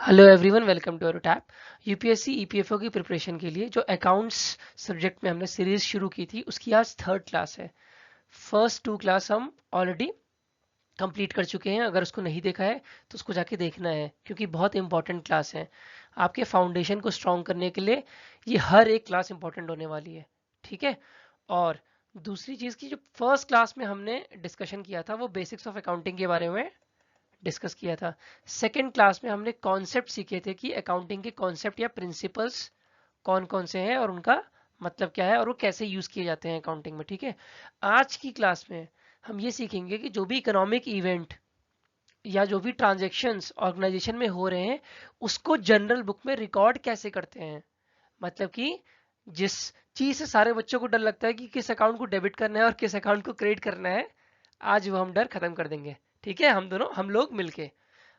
Hello everyone, welcome to our tap. UPSC EPFO की preparation के लिए जो अकाउंट्स सब्जेक्ट में हमने सीरीज शुरू की थी उसकी आज थर्ड क्लास है। फर्स्ट टू क्लास हम ऑलरेडी कंप्लीट कर चुके हैं। अगर उसको नहीं देखा है तो उसको जाके देखना है क्योंकि बहुत इंपॉर्टेंट क्लास है। आपके फाउंडेशन को स्ट्रॉन्ग करने के लिए ये हर एक क्लास इंपॉर्टेंट होने वाली है। ठीक है। और दूसरी चीज़ की जो फर्स्ट क्लास में हमने डिस्कशन किया था वो बेसिक्स ऑफ अकाउंटिंग के बारे में डिस्कस किया था। सेकेंड क्लास में हमने कॉन्सेप्ट सीखे थे कि अकाउंटिंग के कॉन्सेप्ट या प्रिंसिपल्स कौन कौन से हैं और उनका मतलब क्या है और वो कैसे यूज किए जाते हैं अकाउंटिंग में। ठीक है। आज की क्लास में हम ये सीखेंगे कि जो भी इकोनॉमिक इवेंट या जो भी ट्रांजेक्शन्स ऑर्गेनाइजेशन में हो रहे हैं उसको जनरल बुक में रिकॉर्ड कैसे करते हैं। मतलब कि जिस चीज से सारे बच्चों को डर लगता है कि किस अकाउंट को डेबिट करना है और किस अकाउंट को क्रेडिट करना है, आज वो हम डर खत्म कर देंगे। ठीक है, हम लोग मिलके,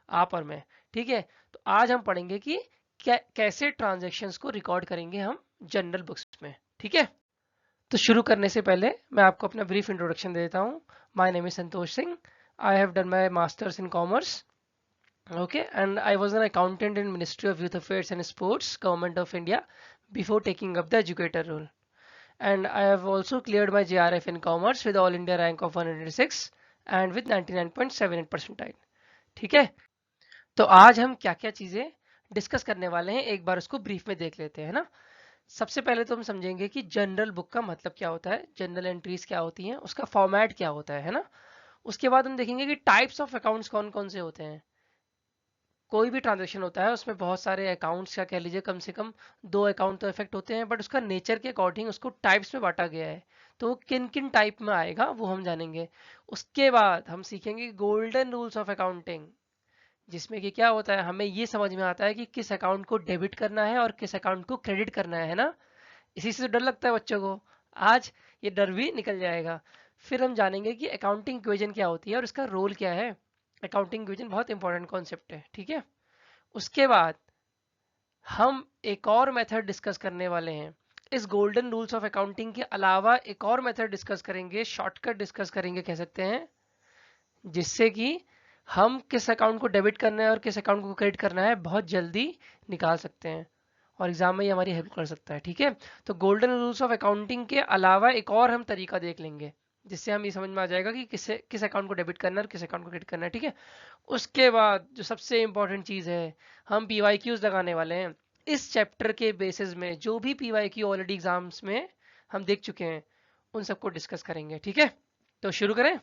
आप और मैं। ठीक है। तो आज हम पढ़ेंगे कि कैसे ट्रांजैक्शंस को रिकॉर्ड करेंगे हम जनरल बुक्स में। ठीक है। तो शुरू करने से पहले मैं आपको अपना ब्रीफ इंट्रोडक्शन दे देता हूँ। My name is Santosh Singh. I have done my masters in commerce. Okay, and I was an accountant in Ministry of Youth Affairs and Sports, Government of India, before taking up the educator role. And I have also cleared my JRF in Commerce with All India rank of 106 and with 99.78 percentile. ठीक है। तो आज हम क्या क्या चीजें discuss करने वाले हैं एक बार उसको ब्रीफ में देख लेते हैं ना। सबसे पहले तो हम समझेंगे कि जनरल बुक का मतलब क्या होता है, जनरल एंट्रीज क्या होती हैं, उसका फॉर्मेट क्या होता है ना। उसके बाद हम देखेंगे कि टाइप्स ऑफ अकाउंट्स कौन कौन से होते हैं। कोई भी ट्रांजेक्शन होता है उसमें बहुत सारे अकाउंट्स या कह लीजिए कम से कम दो अकाउंट तो इफेक्ट होते हैं, बट उसका नेचर के अकॉर्डिंग उसको टाइप्स में बांटा गया है। तो वो किन किन टाइप में आएगा वो हम जानेंगे। उसके बाद हम सीखेंगे गोल्डन रूल्स ऑफ अकाउंटिंग, जिसमें कि क्या होता है हमें ये समझ में आता है कि किस अकाउंट को डेबिट करना है और किस अकाउंट को क्रेडिट करना है ना। इसी से तो डर लगता है बच्चों को। आज ये डर भी निकल जाएगा। फिर हम जानेंगे कि अकाउंटिंग इक्वेशन क्या होती है और इसका रोल क्या है। अकाउंटिंग इक्वेशन बहुत इंपॉर्टेंट कॉन्सेप्ट है। ठीक है। उसके बाद हम एक और मेथड डिस्कस करने वाले हैं। इस गोल्डन रूल्स ऑफ अकाउंटिंग के अलावा एक और मेथड डिस्कस करेंगे, शॉर्टकट डिस्कस करेंगे कह सकते हैं, जिससे कि हम किस अकाउंट को डेबिट करना है और किस अकाउंट को क्रेडिट करना है बहुत जल्दी निकाल सकते हैं और एग्जाम में ये हमारी हेल्प कर सकता है। ठीक है। तो गोल्डन रूल्स ऑफ अकाउंटिंग के अलावा एक और हम तरीका देख लेंगे जिससे हम ये समझ में आ जाएगा कि किस अकाउंट को डेबिट करना है और किस अकाउंट को क्रेडिट करना है। ठीक है। उसके बाद जो सबसे इंपॉर्टेंट चीज है, हम पीवाईक्यूज लगाने वाले हैं। इस चैप्टर के बेसिस में जो भी पीवाईक्यू ऑलरेडी एग्जाम्स में हम देख चुके हैं उन सबको डिस्कस करेंगे। ठीक है। तो शुरू करें।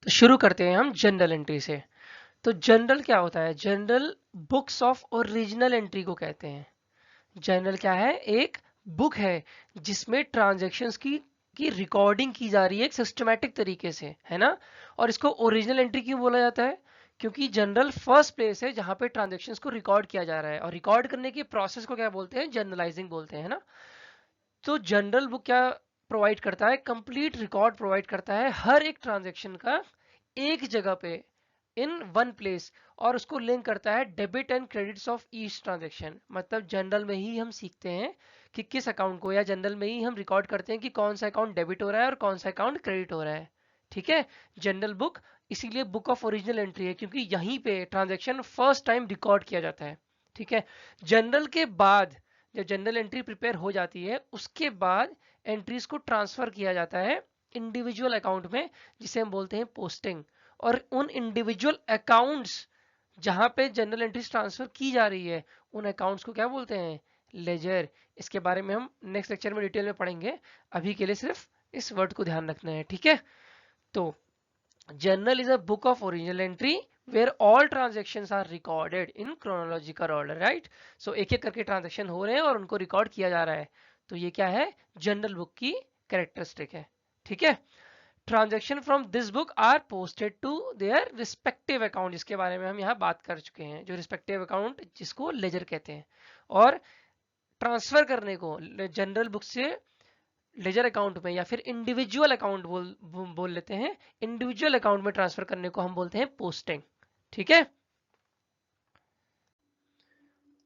तो शुरू करते हैं हम जनरल एंट्री से। तो जनरल क्या होता है, general books of original entry को कहते हैं। जनरल क्या है, एक बुक है जिसमें ट्रांजैक्शंस की रिकॉर्डिंग की जा रही है एक सिस्टमैटिक तरीके से, है ना। और इसको ओरिजिनल एंट्री क्यों बोला जाता है, क्योंकि जनरल फर्स्ट प्लेस है जहां पे ट्रांजैक्शंस को रिकॉर्ड किया जा रहा है और रिकॉर्ड करने के प्रोसेस को क्या बोलते हैं, जर्नलाइजिंग बोलते हैं, है ना। तो जनरल बुक क्या प्रोवाइड करता है, कंप्लीट रिकॉर्ड प्रोवाइड करता है हर एक ट्रांजैक्शन का एक जगह पे, इन वन प्लेस, और उसको लिंक करता है debit and credits of each transaction. मतलब जनरल में ही हम सीखते हैं कि किस अकाउंट को, या जनरल में ही हम रिकॉर्ड करते हैं कि कौन सा अकाउंट डेबिट हो रहा है और कौन सा अकाउंट क्रेडिट हो रहा है। ठीक है। जनरल बुक इसीलिए बुक ऑफ ओरिजिनल एंट्री है क्योंकि यहीं पे ट्रांजैक्शन फर्स्ट टाइम रिकॉर्ड किया जाता है। ठीक है। जनरल के बाद जब जनरल एंट्री प्रिपेयर हो जाती है उसके बाद एंट्रीज को ट्रांसफर किया जाता है इंडिविजुअल अकाउंट में, जिसे हम बोलते हैं पोस्टिंग। और उन इंडिविजुअल अकाउंट्स जहां पे जनरल एंट्रीज ट्रांसफर की जा रही है उन अकाउंट्स को क्या बोलते हैं, लेजर। इसके बारे में हम नेक्स्ट लेक्चर में डिटेल में पढ़ेंगे। अभी के लिए सिर्फ इस वर्ड को ध्यान रखना है। ठीक है। तो journal is a book of original entry where all transactions are recorded in chronological order, right? So एक एक करके ट्रांजेक्शन हो रहे हैं और उनको रिकॉर्ड किया जा रहा है। तो ये क्या है, जनरल बुक की कैरेक्टरिस्टिक है। ठीक है। Transaction from this book are posted to their respective account, जिसके बारे में हम यहाँ बात कर चुके हैं, जो रिस्पेक्टिव अकाउंट जिसको लेजर कहते हैं। और ट्रांसफर करने को जनरल बुक से लेजर अकाउंट में या फिर इंडिविजुअल अकाउंट बोल लेते हैं, इंडिविजुअल अकाउंट में ट्रांसफर करने को हम बोलते हैं पोस्टिंग। ठीक है।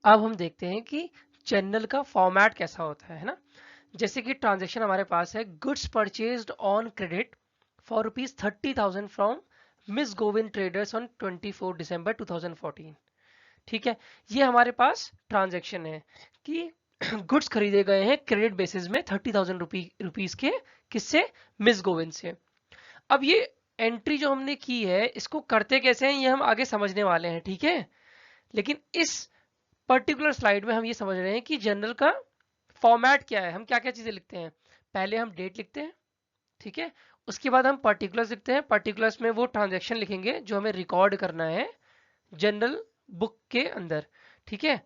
अब हम देखते हैं कि जनरल का फॉर्मेट कैसा होता है ना। जैसे कि ट्रांजेक्शन हमारे पास है, goods purchased on credit for rupees 30,000 from miss Govind traders on 24 दिसंबर 2014। ठीक है, ये हमारे पास ट्रांजैक्शन है कि गुड्स खरीदे गए हैं क्रेडिट बेसिस में 30,000 रुपीज के, किससे, मिस गोविंद से। अब ये एंट्री जो हमने की है इसको करते कैसे हैं ये हम आगे समझने वाले हैं, ठीक है। लेकिन इस पर्टिकुलर स्लाइड में हम ये समझ रहे हैं कि जनरल का फॉर्मेट क्या है, हम क्या क्या चीजें लिखते हैं। पहले हम डेट लिखते हैं, ठीक है, उसके बाद हम पर्टिकुलर्स लिखते हैं, पर्टिकुलर्स में वो ट्रांजैक्शन लिखेंगे जो हमें रिकॉर्ड करना है जनरल बुक के अंदर, ठीक है।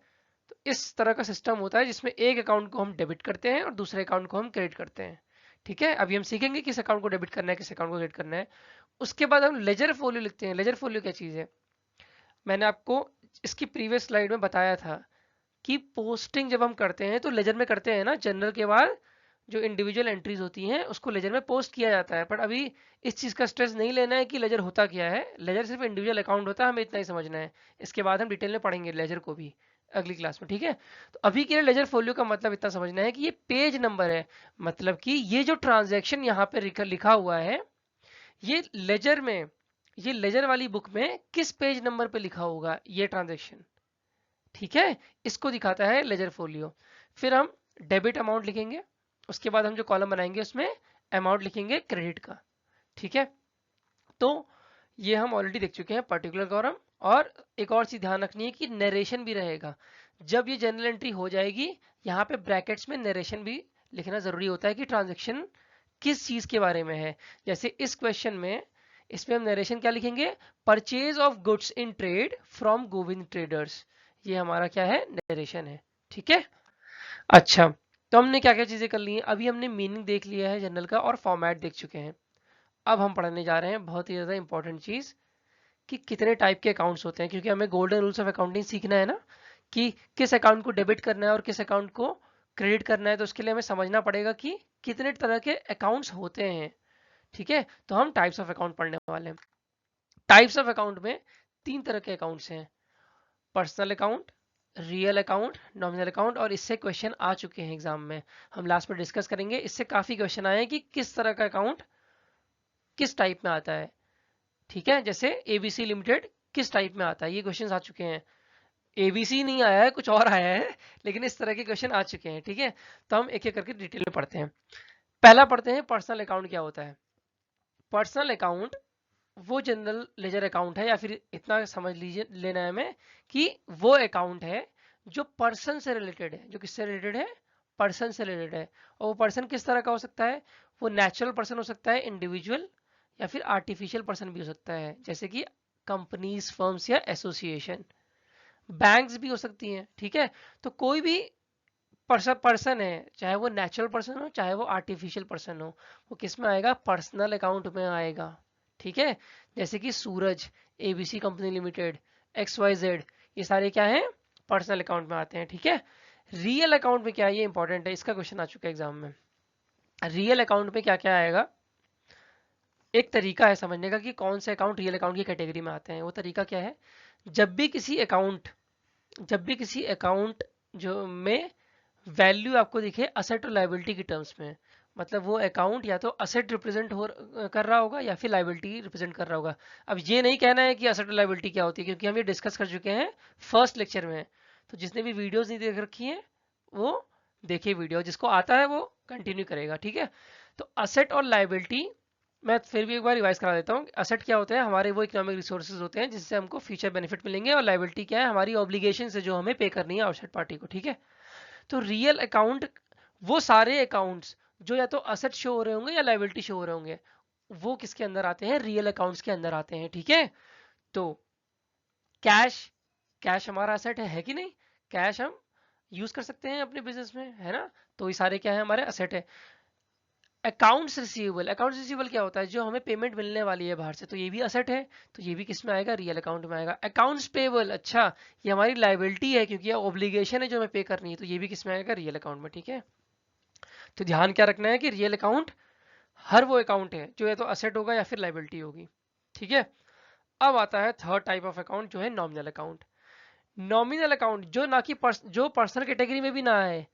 तो इस तरह का सिस्टम होता है जिसमें एक अकाउंट को हम डेबिट करते हैं और दूसरे अकाउंट को हम क्रेडिट करते हैं, ठीक है। अभी हम सीखेंगे किस अकाउंट को डेबिट करना है किस अकाउंट को क्रेडिट करना है। उसके बाद हम लेजर फोलियो लिखते हैं। लेजर फोलियो क्या चीज है, मैंने आपको इसकी प्रीवियस स्लाइड में बताया था कि पोस्टिंग जब हम करते हैं तो लेजर में करते हैं ना, जनरल के बाद जो इंडिविजुअल एंट्रीज होती हैं उसको लेजर में पोस्ट किया जाता है। पर अभी इस चीज का स्ट्रेस नहीं लेना है कि लेजर होता क्या है, लेजर सिर्फ इंडिविजुअल अकाउंट होता है, हमें इतना ही समझना है। इसके बाद हम डिटेल में पढ़ेंगे लेजर को भी अगली क्लास में, ठीक है। तो अभी के लिए लेजर फोलियो का मतलब इतना समझना है कि ये पेज नंबर है, मतलब कि ये जो ट्रांजैक्शन यहाँ पे लिखा हुआ है ये लेजर में, ये लेजर वाली बुक में किस पेज नंबर पे लिखा होगा ये ट्रांजैक्शन, ठीक है, इसको दिखाता है लेजर फोलियो। फिर हम डेबिट अमाउंट लिखेंगे, उसके बाद हम जो कॉलम बनाएंगे उसमें अमाउंट लिखेंगे क्रेडिट का, ठीक है। तो ये हम ऑलरेडी देख चुके हैं पर्टिकुलर कॉलम। और एक और चीज ध्यान रखनी है कि नरेशन भी रहेगा। जब ये जनरल एंट्री हो जाएगी यहाँ पे ब्रैकेट्स में नरेशन भी लिखना जरूरी होता है कि ट्रांजेक्शन किस चीज के बारे में है। जैसे इस क्वेश्चन में इसमें हम नरेशन क्या लिखेंगे, purchase of goods in trade from Govind traders, ये हमारा क्या है, नरेशन है, ठीक है। अच्छा, तो हमने क्या क्या चीजें कर ली हैं, अभी हमने मीनिंग देख लिया है जनरल का और फॉर्मेट देख चुके हैं। अब हम पढ़ने जा रहे हैं बहुत ही ज्यादा इंपॉर्टेंट चीज कि कितने टाइप के अकाउंट्स होते हैं, क्योंकि हमें गोल्डन रूल्स ऑफ अकाउंटिंग सीखना है ना कि किस अकाउंट को डेबिट करना है और किस अकाउंट को क्रेडिट करना है। तो उसके लिए हमें समझना पड़ेगा कि कितने तरह के अकाउंट्स होते हैं, ठीक है। तो हम टाइप्स ऑफ अकाउंट पढ़ने वाले हैं। टाइप्स ऑफ अकाउंट में 3 तरह के अकाउंट्स हैं, personal account, real account, nominal account. और इससे क्वेश्चन आ चुके हैं एग्जाम में, हम लास्ट में डिस्कस करेंगे। इससे काफी क्वेश्चन आए हैं कि किस तरह का अकाउंट किस टाइप में आता है, ठीक है। जैसे एबीसी लिमिटेड किस टाइप में आता है, ये क्वेश्चन आ चुके हैं। एबीसी नहीं आया है, कुछ और आया है, लेकिन इस तरह के क्वेश्चन आ चुके हैं, ठीक है। तो हम एक एक करके डिटेल में पढ़ते हैं। पहला पढ़ते हैं पर्सनल अकाउंट क्या होता है। पर्सनल अकाउंट वो जनरल लेजर अकाउंट है, या फिर इतना समझ लीजिए लेना है हमें कि वो अकाउंट है जो पर्सन से रिलेटेड है। जो किससे रिलेटेड है, पर्सन से रिलेटेड है। और वो पर्सन किस तरह का हो सकता है, वो नेचुरल पर्सन हो सकता है, इंडिविजुअल, या फिर आर्टिफिशियल पर्सन भी हो सकता है, जैसे कि कंपनीज, फर्म्स या एसोसिएशन। बैंक्स भी हो सकती हैं, ठीक है। तो कोई भी पर्सन है, चाहे वो नेचुरल पर्सन हो चाहे वो आर्टिफिशियल पर्सन हो, वो किस में आएगा, पर्सनल अकाउंट में आएगा, ठीक है। जैसे कि सूरज, एबीसी कंपनी लिमिटेड, XYZ, ये सारे क्या हैं, पर्सनल अकाउंट में आते हैं, ठीक है। रियल अकाउंट में क्या है, ये इंपॉर्टेंट है, इसका क्वेश्चन आ चुका है एग्जाम में। रियल अकाउंट में क्या क्या आएगा, एक तरीका है समझने का कि कौन से अकाउंट रियल अकाउंट की कैटेगरी में आते हैं। वो तरीका क्या है, जब भी किसी अकाउंट, जब भी किसी अकाउंट जो में वैल्यू आपको दिखे असेट और लाइबिलिटी की टर्म्स में, मतलब वो अकाउंट या तो असेट रिप्रेजेंट हो कर रहा होगा या फिर लाइबिलिटी रिप्रेजेंट कर रहा होगा। अब ये नहीं कहना है कि असेट और लाइबिलिटी क्या होती है, क्योंकि हम ये डिस्कस कर चुके हैं फर्स्ट लेक्चर में। तो जिसने भी वीडियोस नहीं देख रखी हैं वो देखिए वीडियो, जिसको आता है वो कंटिन्यू करेगा, ठीक है। तो असेट और लाइबिलिटी मैं फिर भी एक बार रिवाइज करा देता हूँ। असेट क्या होते हैं, हमारे वो इकोनॉमिक रिसोर्सेज होते हैं जिससे हमको फ्यूचर बेनिफिट मिलेंगे, और लाइबिलिटी क्या है, हमारी ऑब्लिगेशन से जो हमें पे करनी है आउटसाइड पार्टी को, ठीक है। तो रियल अकाउंट वो सारे अकाउंट्स जो या तो असेट शो हो रहे होंगे या लाइबिलिटी शो हो रहे होंगे, वो किसके अंदर आते हैं, रियल अकाउंट्स के अंदर आते हैं, ठीक है। तो कैश, कैश हमारा असेट है कि नहीं, कैश हम यूज कर सकते हैं अपने बिजनेस में, है ना। तो ये सारे क्या है, हमारे असेट है। अकाउंट्स रिसीवेबल, अकाउंट्स रिसीवेबल क्या होता है, जो हमें पेमेंट मिलने वाली है बाहर से, तो ये भी असेट है, तो ये भी किस में आएगा, रियल अकाउंट में आएगा। अकाउंट्स पेबल, अच्छा ये हमारी लाइबिलिटी है क्योंकि ये ऑब्लिगेशन है जो हमें पे करनी है, तो ये भी किस में आएगा, रियल अकाउंट में, ठीक है। तो ध्यान क्या रखना है कि रियल अकाउंट हर वो अकाउंट है जो या तो असेट होगा या फिर लाइबिलिटी होगी, ठीक है। अब आता है थर्ड टाइप ऑफ अकाउंट जो है नॉमिनल अकाउंट। नॉमिनल अकाउंट जो ना कि जो पर्सनल कैटेगरी में भी ना आए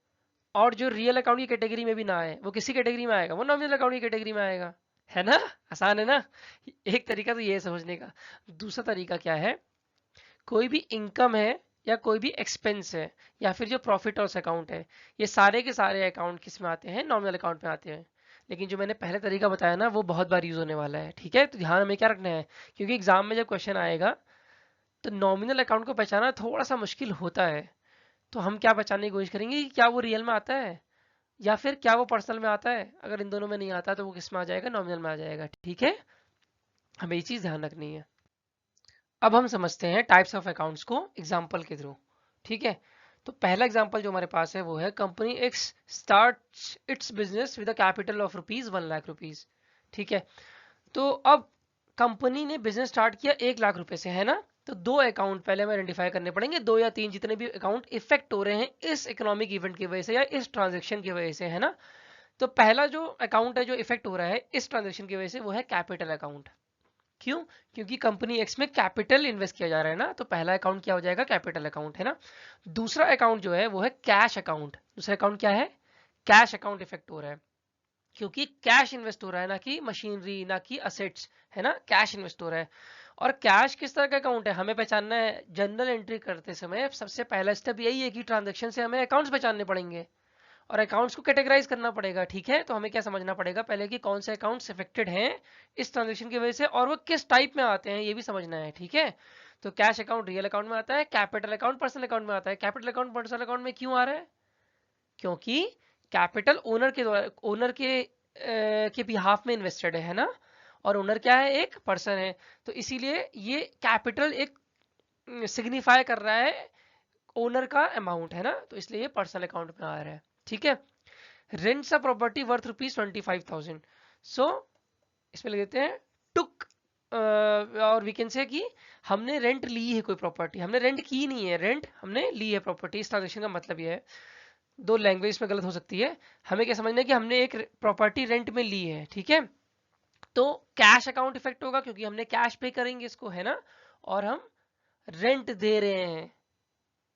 और जो रियल अकाउंट की कैटेगरी में भी ना आए, वो किसी कैटेगरी में आएगा, वो नॉमिनल अकाउंट की कैटेगरी में आएगा, है ना, आसान है ना। एक तरीका तो ये है समझने का। दूसरा तरीका क्या है, कोई भी इनकम है या कोई भी एक्सपेंस है या फिर जो प्रॉफिट लॉस अकाउंट है, ये सारे के सारे अकाउंट किस में आते हैं, नॉमिनल अकाउंट में आते हैं। लेकिन जो मैंने पहले तरीका बताया ना वो बहुत बार यूज होने वाला है, ठीक है। तो ध्यान हमें क्या रखना है, क्योंकि एग्जाम में जब क्वेश्चन आएगा तो नॉमिनल अकाउंट को पहचानना थोड़ा सा मुश्किल होता है। तो हम क्या पहचानने की कोशिश करेंगे कि क्या वो रियल में आता है या फिर क्या वो पर्सनल में आता है। अगर इन दोनों में नहीं आता तो वो किस में आ जाएगा, नॉमिनल में आ जाएगा, ठीक है। हमें ये चीज ध्यान रखनी है। अब हम समझते हैं टाइप्स ऑफ अकाउंट्स को एग्जाम्पल के थ्रू, ठीक है। तो पहला एग्जाम्पल जो हमारे पास है वो है company x starts it's business with a capital of ₹1,00,000, ठीक है। तो अब कंपनी ने बिजनेस स्टार्ट किया 1,00,000 से, है ना। तो दो अकाउंट पहले हमें आइडेंटिफाई करने पड़ेंगे, दो या तीन जितने भी अकाउंट इफेक्ट हो रहे हैं इस इकोनॉमिक इवेंट की वजह से या इस ट्रांजेक्शन की वजह से, है ना। तो पहला जो अकाउंट है जो इफेक्ट हो रहा है इस ट्रांजेक्शन की वजह से वो है कैपिटल अकाउंट। क्यों, क्योंकि कंपनी एक्स में कैपिटल इन्वेस्ट किया जा रहा है ना, तो पहला अकाउंट क्या हो जाएगा, कैपिटल अकाउंट, है ना। दूसरा अकाउंट जो है वो है कैश अकाउंट। दूसरा अकाउंट क्या है, कैश अकाउंट इफेक्ट हो रहा है, क्योंकि कैश इन्वेस्ट हो रहा है, ना कि मशीनरी, ना कि असेट्स, है ना, कैश इन्वेस्ट हो रहा है। और कैश किस तरह का अकाउंट है हमें पहचानना है। जनरल एंट्री करते समय सबसे पहला स्टेप यही है कि ट्रांजेक्शन से हमें अकाउंट्स पहचानने पड़ेंगे और अकाउंट्स को कैटेगराइज करना पड़ेगा, ठीक है। तो हमें क्या समझना पड़ेगा पहले कि कौन से अकाउंट्स अफेक्टेड हैं इस ट्रांजेक्शन की वजह से और वो किस टाइप में आते हैं ये भी समझना है, ठीक है। तो कैश अकाउंट रियल अकाउंट में आता है, कैपिटल अकाउंट पर्सनल अकाउंट में आता है। कैपिटल अकाउंट पर्सनल अकाउंट में क्यों आ रहा है, क्योंकि कैपिटल ओनर के द्वारा, ओनर के बिहाफ में इन्वेस्टेड है ना। और ओनर क्या है, एक पर्सन है। तो इसीलिए ये कैपिटल एक सिग्निफाई कर रहा है ओनर का अमाउंट, है ना। तो इसलिए ये पर्सनल अकाउंट में आ रहा है, ठीक है। रेंट्स अ प्रॉपर्टी वर्थ ₹25,000, सो इसमें लिख देते हैं टुक, और वी कैन से कि हमने रेंट ली है कोई प्रॉपर्टी, हमने रेंट की नहीं है, रेंट हमने ली है प्रॉपर्टी। इस ट्रांजेक्शन का मतलब ये है, दो लैंग्वेज में गलत हो सकती है। हमें क्या समझना है कि हमने एक प्रॉपर्टी रेंट में ली है, ठीक है। तो कैश अकाउंट इफेक्ट होगा क्योंकि हमने कैश पे करेंगे इसको, है ना। और हम रेंट दे रहे हैं,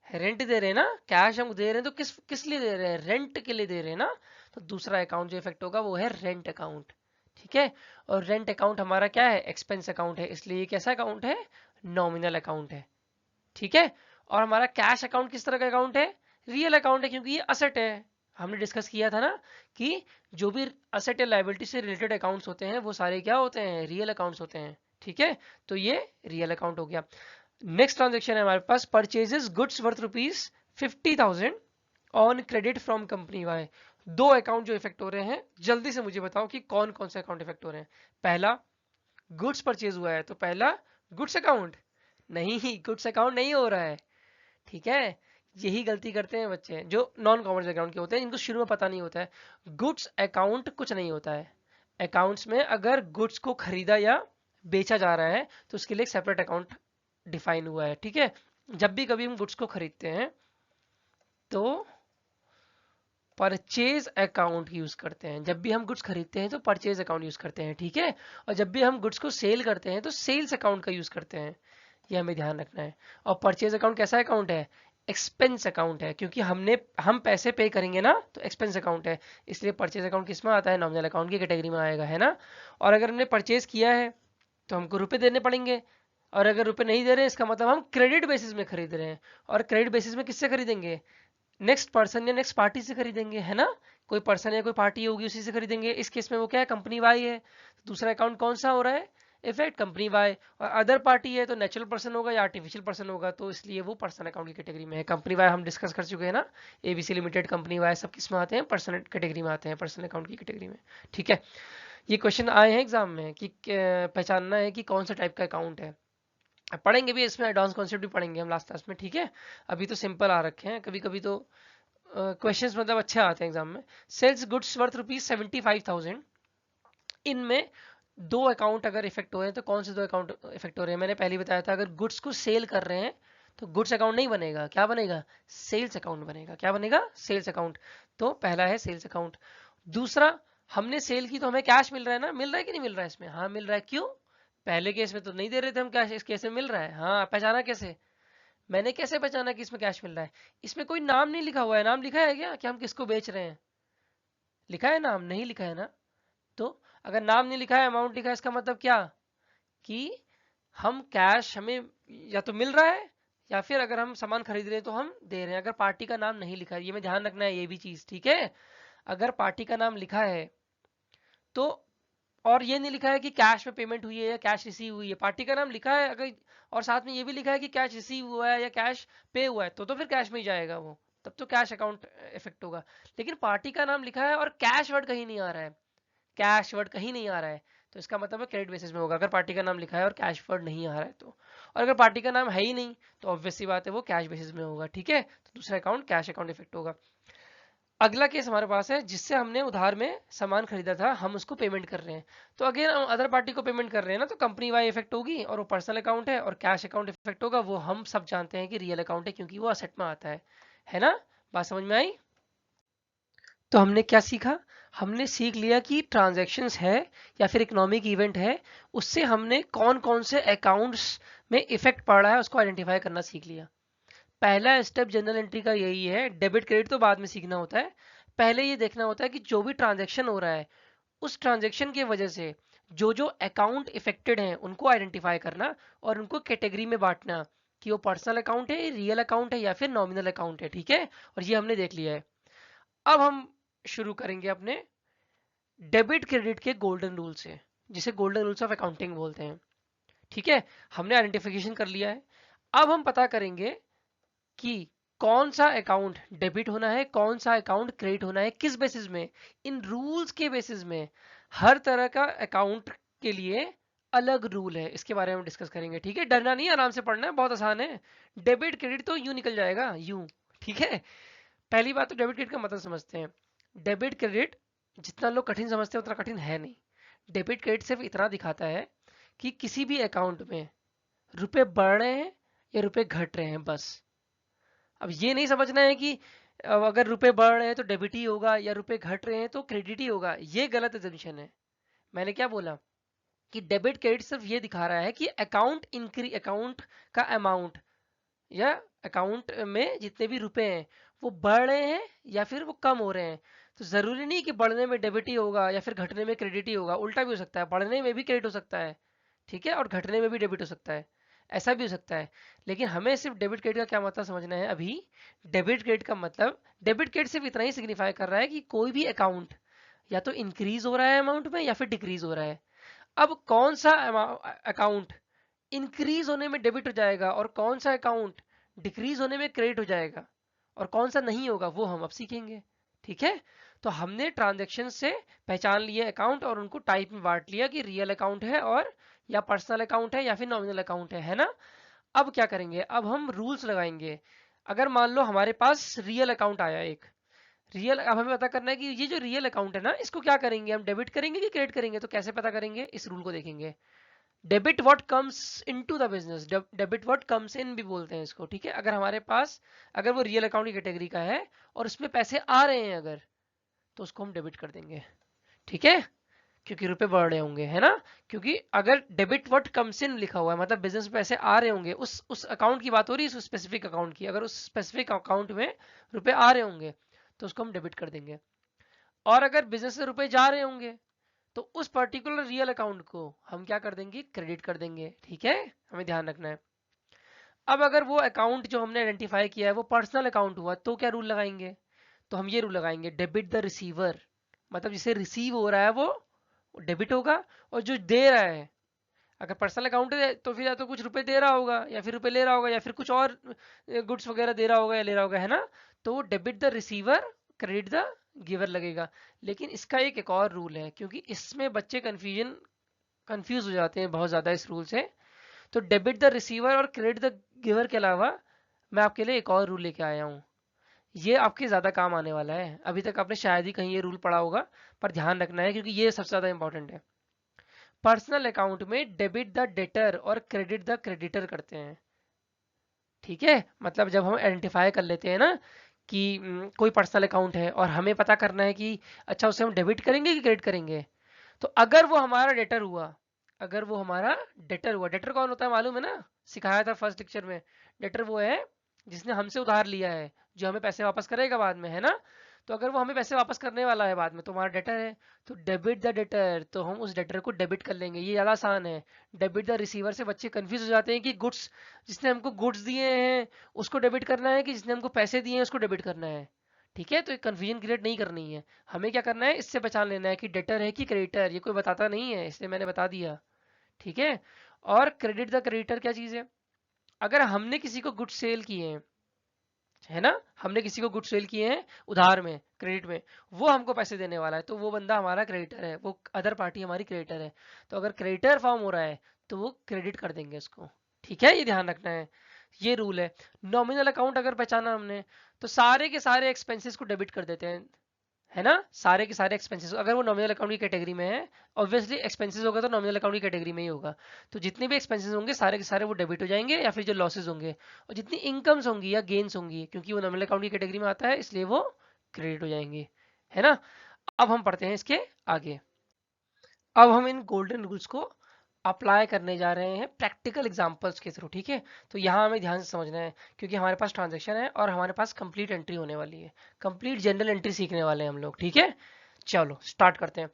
रेंट दे रहे हैं ना, कैश हम दे रहे हैं तो किस किस लिए दे रहे हैं, रेंट के लिए दे रहे हैं ना। तो दूसरा अकाउंट जो इफेक्ट होगा वो है रेंट अकाउंट, ठीक है। और रेंट अकाउंट हमारा क्या है, एक्सपेंस अकाउंट है, इसलिए ये कैसा अकाउंट है, नॉमिनल अकाउंट है, ठीक है। और हमारा कैश अकाउंट किस तरह का अकाउंट है, रियल अकाउंट है, क्योंकि ये असेट है। हमने डिस्कस किया था ना कि जो भी असेट या लायबिलिटी से रिलेटेड अकाउंट्स होते हैं वो सारे क्या होते हैं, रियल अकाउंट्स होते हैं, ठीक है। तो ये रियल अकाउंट हो गया। नेक्स्ट ट्रांजेक्शन है हमारे पास purchases goods worth ₹50,000 on credit from company Y. दो अकाउंट जो इफेक्ट हो रहे हैं, जल्दी से मुझे बताओ कि कौन कौन से अकाउंट इफेक्ट हो रहे हैं। पहला गुड्स परचेज हुआ है तो पहला गुड्स अकाउंट, नहीं गुड्स अकाउंट नहीं हो रहा है, ठीक है। यही गलती करते हैं बच्चे जो नॉन कॉमर्स अकाउंट के होते हैं, इनको शुरू में पता नहीं होता है। गुड्स अकाउंट कुछ नहीं होता है। अकाउंट्स में अगर गुड्स को खरीदा या बेचा जा रहा है तो उसके लिए एक सेपरेट अकाउंट डिफाइन हुआ है, ठीक है। जब भी कभी हम गुड्स को खरीदते हैं तो परचेज अकाउंट यूज करते हैं। जब भी हम गुड्स खरीदते हैं तो परचेज अकाउंट यूज करते हैं, ठीक है। और जब भी हम गुड्स को सेल करते हैं तो सेल्स अकाउंट का यूज करते हैं, ये हमें ध्यान रखना है। और परचेज अकाउंट कैसा अकाउंट है, एक्सपेंस अकाउंट है, क्योंकि हम पैसे पे करेंगे ना तो एक्सपेंस अकाउंट है, इसलिए परचेज अकाउंट किस में आता है, नॉमिनल अकाउंट की कैटेगरी में आएगा, है ना। और अगर हमने परचेज किया है तो हमको रुपए देने पड़ेंगे, और अगर रुपए नहीं दे रहे हैं इसका मतलब हम क्रेडिट बेसिस में खरीद रहे हैं। और क्रेडिट बेसिस में किससे खरीदेंगे, नेक्स्ट पर्सन या नेक्स्ट पार्टी से खरीदेंगे, है ना। कोई पर्सन या कोई पार्टी होगी उसी से खरीदेंगे। इस केस में वो क्या है, कंपनी वाई है। तो दूसरा अकाउंट कौन सा हो रहा है, इफेक्ट कंपनी वाई। और अदर पार्टी है तो नेचुरल पर्सन होगा या आर्टिफिशियल पर्सन होगा, तो इसलिए वो पर्सन अकाउंट की कैटेगरी में है। कंपनी वाई हम डिस्कस कर चुके हैं ना, एबीसी लिमिटेड, कंपनी वाई सब किस में आते हैं, पर्सन कैटेगरी में आते हैं, पर्सनल अकाउंट की कैटेगरी में, ठीक है। ये क्वेश्चन आए हैं एग्जाम में कि पहचानना है कि कौन सा टाइप का अकाउंट है। पढ़ेंगे भी इसमें, एडवांस कॉन्सेप्ट भी पढ़ेंगे हम लास्ट क्लास में, ठीक है। अभी तो सिंपल आ रखे हैं, कभी कभी तो क्वेश्चंस मतलब अच्छे आते हैं एग्जाम में। सेल्स गुड्स वर्थ ₹75,000, इनमें दो अकाउंट अगर इफेक्ट हो रहे हैं तो कौन से दो अकाउंट इफेक्ट हो रहे हैं, मैंने पहले बताया था। अगर गुड्स को सेल कर रहे हैं तो गुड्स अकाउंट नहीं बनेगा, क्या बनेगा, सेल्स अकाउंट बनेगा। क्या बनेगा, सेल्स अकाउंट। तो पहला है सेल्स अकाउंट। दूसरा, हमने सेल की तो हमें कैश मिल रहा है ना, मिल रहा है कि नहीं मिल रहा है इसमें, हाँ मिल रहा है। क्यों, पहले केस में तो नहीं दे रहे थे हम कैश, इस केस में मिल रहा है। हाँ, पहचाना कैसे, मैंने कैसे पहचाना कि इसमें कैश मिल रहा है, इसमें कोई नाम नहीं लिखा हुआ है। नाम लिखा है क्या कि हम किसको बेच रहे हैं, लिखा है नाम, नहीं लिखा है ना। तो अगर नाम नहीं लिखा है, अमाउंट लिखा है, इसका मतलब क्या कि हम कैश हमें या तो मिल रहा है या फिर अगर हम सामान खरीद रहे हैं तो हम दे रहे हैं। अगर पार्टी का नाम नहीं लिखा है, ये में ध्यान रखना है ये भी चीज, ठीक है। अगर पार्टी का नाम लिखा है तो, और ये नहीं लिखा है कि कैश में पेमेंट हुई है या कैश रिसीव हुई है, पार्टी का नाम लिखा है अगर और साथ में ये भी लिखा है कि कैश रिसीव हुआ है या कैश पे हुआ है, तो फिर कैश में ही जाएगा वो, तब तो कैश अकाउंट इफेक्ट होगा। लेकिन पार्टी का नाम लिखा है और कैश वर्ड कहीं नहीं आ रहा है, कैश वर्ड कहीं नहीं आ रहा है, तो इसका मतलब है क्रेडिट बेसिस में होगा, अगर पार्टी का नाम लिखा है और कैश वर्ड नहीं आ रहा है तो। और अगर पार्टी का नाम है ही नहीं तो ऑब्वियस सी बात है वो कैश बेसिस में होगा, ठीक है। तो दूसरा अकाउंट कैश अकाउंट इफेक्ट होगा। अगला केस हमारे पास है जिससे हमने उधार में सामान खरीदा था, हम उसको पेमेंट कर रहे हैं, तो अगेन हम अदर पार्टी को पेमेंट कर रहे हैं ना, तो कंपनी वाई इफेक्ट होगी और वो पर्सनल अकाउंट है, और कैश अकाउंट इफेक्ट होगा, वो हम सब जानते हैं कि रियल अकाउंट है क्योंकि वो असेट में आता है ना। बात समझ में आई? तो हमने क्या सीखा? हमने सीख लिया कि ट्रांजैक्शंस है या फिर इकोनॉमिक इवेंट है, उससे हमने कौन कौन से अकाउंट्स में इफेक्ट पड़ रहा है उसको आइडेंटिफाई करना सीख लिया। पहला स्टेप जनरल एंट्री का यही है, डेबिट क्रेडिट तो बाद में सीखना होता है, पहले ये देखना होता है कि जो भी ट्रांजैक्शन हो रहा है उस ट्रांजैक्शन की वजह से जो जो अकाउंट इफेक्टेड हैं उनको आइडेंटिफाई करना और उनको कैटेगरी में बांटना कि वो पर्सनल अकाउंट है, रियल अकाउंट है या फिर नॉमिनल अकाउंट है, ठीक है। और ये हमने देख लिया है। अब हम शुरू करेंगे अपने डेबिट क्रेडिट के गोल्डन रूल से, जिसे गोल्डन रूल्स ऑफ अकाउंटिंग बोलते हैं, ठीक है। हमने आइडेंटिफिकेशन कर लिया है। अब हम पता करेंगे कि कौन सा अकाउंट डेबिट होना है, कौन सा अकाउंट क्रेडिट होना है, किस बेसिस में, इन रूल्स के बेसिस में। हर तरह का अकाउंट के लिए अलग रूल है, इसके बारे में डिस्कस करेंगे, ठीक है। डरना नहीं, आराम से पढ़ना है, बहुत आसान है। डेबिट क्रेडिट तो यूं निकल जाएगा यूं, ठीक है। पहली बात तो डेबिट क्रेडिट का मतलब समझते हैं। डेबिट क्रेडिट जितना लोग कठिन समझते हैं उतना कठिन है नहीं। डेबिट क्रेडिट सिर्फ इतना दिखाता है कि किसी भी अकाउंट में रुपए बढ़ रहे हैं या रुपए घट रहे हैं, बस। अब ये नहीं समझना है कि अगर रुपए बढ़ रहे हैं तो डेबिट ही होगा या रुपए घट रहे हैं तो क्रेडिट ही होगा, ये गलत एजम्पशन है। मैंने क्या बोला कि डेबिट क्रेडिट सिर्फ ये दिखा रहा है कि अकाउंट का अमाउंट या अकाउंट में जितने भी रुपए हैं वो बढ़ रहे हैं या फिर वो कम हो रहे हैं। तो जरूरी नहीं कि बढ़ने में डेबिट ही होगा या फिर घटने में क्रेडिट ही होगा, उल्टा भी हो सकता है, बढ़ने में भी क्रेडिट हो सकता है, ठीक है, और घटने में भी डेबिट हो सकता है, ऐसा भी हो सकता है। लेकिन हमें सिर्फ डेबिट क्रेडिट का क्या मतलब समझना है अभी। डेबिट क्रेडिट का मतलब, डेबिट क्रेडिट सिर्फ इतना ही सिग्निफाई कर रहा है कि कोई भी अकाउंट या तो इंक्रीज हो रहा है अमाउंट में या फिर डिक्रीज हो रहा है। अब कौन सा अकाउंट इंक्रीज होने में डेबिट हो जाएगा और कौन सा अकाउंट डिक्रीज होने में क्रेडिट हो जाएगा और कौन सा नहीं होगा, वो हम अब सीखेंगे, ठीक है। तो हमने ट्रांजैक्शन से पहचान लिए अकाउंट और उनको टाइप में बांट लिया कि रियल अकाउंट है और या पर्सनल अकाउंट है या फिर नॉमिनल अकाउंट है ना। अब क्या करेंगे, अब हम रूल्स लगाएंगे। अगर मान लो हमारे पास रियल अकाउंट आया एक रियल, अब हमें पता करना है कि ये जो रियल अकाउंट है ना इसको क्या करेंगे, हम डेबिट करेंगे कि क्रेडिट करेंगे, तो कैसे पता करेंगे, इस रूल को देखेंगे। Debit what comes into the business, debit what comes in भी बोलते हैं इसको, ठीक है। अगर हमारे पास, अगर वो रियल अकाउंट की कैटेगरी का है और उसमें पैसे आ रहे हैं अगर, तो उसको हम डेबिट कर देंगे, ठीक है, क्योंकि रुपए बढ़ रहे होंगे, है ना। क्योंकि अगर डेबिट व्हाट कम्स इन लिखा हुआ है मतलब बिजनेस में पैसे आ रहे होंगे, उस अकाउंट की बात हो रही है, उस स्पेसिफिक अकाउंट की, अगर उस स्पेसिफिक अकाउंट में रुपए आ रहे होंगे तो उसको हम डेबिट कर देंगे। और अगर बिजनेस से रुपए जा रहे होंगे तो उस पर्टिकुलर रियल अकाउंट को हम क्या कर देंगे, क्रेडिट कर देंगे, ठीक है। हमें ध्यान रखना है। अब अगर वो अकाउंट जो हमने आइडेंटिफाई किया है वो पर्सनल अकाउंट हुआ तो क्या रूल लगाएंगे, तो हम ये रूल लगाएंगे, डेबिट द रिसीवर, मतलब जिसे रिसीव हो रहा है वो डेबिट होगा और जो दे रहा है, अगर पर्सनल अकाउंट है तो फिर या तो कुछ रुपए दे रहा होगा या फिर रुपए ले रहा होगा या फिर कुछ और गुड्स वगैरह दे रहा होगा या ले रहा होगा, है ना। तो debit the receiver, credit the giver लगेगा। लेकिन इसका एक और रूल है, क्योंकि इसमें बच्चे कंफ्यूज हो जाते हैं बहुत ज्यादा इस रूल से। तो डेबिट द रिसीवर और क्रेडिट द गिवर के अलावा मैं आपके लिए एक और रूल लेके आया हूँ, ये आपके ज्यादा काम आने वाला है। अभी तक आपने शायद ही कहीं ये रूल पढ़ा होगा, पर ध्यान रखना है क्योंकि ये सबसे ज्यादा इंपॉर्टेंट है। पर्सनल अकाउंट में डेबिट द डेटर और क्रेडिट द क्रेडिटर करते हैं, ठीक है। मतलब जब हम आइडेंटिफाई कर लेते हैं ना कि कोई पर्सनल अकाउंट है और हमें पता करना है कि अच्छा उसे हम डेबिट करेंगे कि क्रेडिट करेंगे, तो अगर वो हमारा डेटर हुआ, अगर वो हमारा डेटर हुआ, डेटर कौन होता है मालूम है ना, सिखाया था फर्स्ट लेक्चर में। डेटर वो है जिसने हमसे उधार लिया है, जो हमें पैसे वापस करेगा बाद में, है ना। तो अगर वो हमें पैसे वापस करने वाला है बाद में तो हमारा डेटर है, तो डेबिट द डेटर, तो हम उस डेटर को डेबिट कर लेंगे, ये ज़्यादा आसान है। डेबिट द रिसीवर से बच्चे कंफ्यूज हो जाते हैं कि गुड्स, जिसने हमको गुड्स दिए हैं उसको डेबिट करना है कि जिसने हमको पैसे दिए हैं उसको डेबिट करना है। ठीक है, तो कंफ्यूजन क्रिएट नहीं करनी है, हमें क्या करना है, इससे पहचान लेना है कि डेटर है कि क्रेडिटर, ये कोई बताता नहीं है इसलिए मैंने बता दिया। ठीक है, और क्रेडिट द क्रेडिटर क्या चीज़ है, अगर हमने किसी को गुड्स सेल किए हैं, है ना, हमने किसी को गुड सेल किए हैं उधार में, क्रेडिट में, वो हमको पैसे देने वाला है, तो वो बंदा हमारा क्रेडिटर है, वो अदर पार्टी हमारी क्रेडिटर है। तो अगर क्रेडिटर फॉर्म हो रहा है तो वो क्रेडिट कर देंगे उसको। ठीक है, ये ध्यान रखना है, ये रूल है। नॉमिनल अकाउंट अगर पहचाना हमने तो सारे के सारे एक्सपेंसेस को डेबिट कर देते हैं, है ना, सारे के सारे एक्सपेंसेस, अगर वो नॉमिनल अकाउंट की कैटेगरी में है, ऑब्वियसली एक्सपेंसेस होगा तो नॉमिनल अकाउंट की कैटेगरी में ही होगा, तो जितने भी एक्सपेंसेस होंगे सारे के सारे वो डेबिट हो जाएंगे, या फिर जो लॉसेस होंगे, और जितनी इनकम्स होंगी या गेन्स होंगी, क्योंकि वो नॉमिनल अकाउंट की कैटेगरी में आता है इसलिए वो क्रेडिट हो जाएंगे, है ना। अब हम पढ़ते हैं इसके आगे। अब हम इन गोल्डन रूल्स को अप्लाई करने जा रहे हैं प्रैक्टिकल एग्जांपल्स के थ्रू। ठीक है, तो यहाँ हमें ध्यान से समझना है क्योंकि हमारे पास ट्रांजैक्शन है और हमारे पास कंप्लीट एंट्री होने वाली है, कंप्लीट जनरल एंट्री सीखने वाले हैं हम लोग। ठीक है, चलो स्टार्ट करते हैं।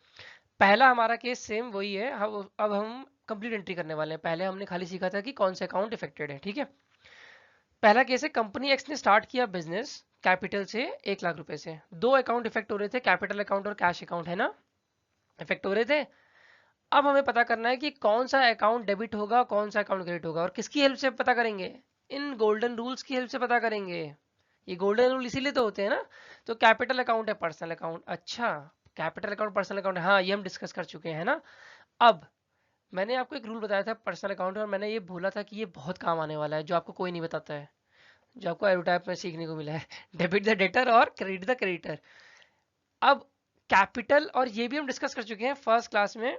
पहला हमारा केस सेम वही है, अब हम कंप्लीट एंट्री करने वाले हैं। पहले हमने खाली सीखा था कि कौन से अकाउंट इफेक्टेड है। ठीक है, पहला केस है, कंपनी एक्स ने स्टार्ट किया बिजनेस कैपिटल से 1 लाख रुपए से, दो अकाउंट इफेक्ट हो रहे थे, कैपिटल अकाउंट और कैश अकाउंट, है ना, इफेक्ट हो रहे थे। अब हमें पता करना है कि कौन सा अकाउंट डेबिट होगा, कौन सा अकाउंट क्रेडिट होगा, और किसकी हेल्प से पता करेंगे, इन गोल्डन रूल्स की हेल्प से पता करेंगे। ये गोल्डन रूल इसीलिए तो होते हैं ना। तो कैपिटल अकाउंट है पर्सनल अकाउंट, अच्छा, कैपिटल अकाउंट पर्सनल अकाउंट, हाँ ये हम डिस्कस कर चुके हैं ना। अब मैंने आपको एक रूल बताया था पर्सनल अकाउंट, और मैंने ये बोला था कि ये बहुत काम आने वाला है, जो आपको कोई नहीं बताता है, जो आपको एरोटाइप में सीखने को मिला है डेबिट द डेटर और क्रेडिट द क्रेडिटर। अब कैपिटल, और ये भी हम डिस्कस कर चुके हैं फर्स्ट क्लास में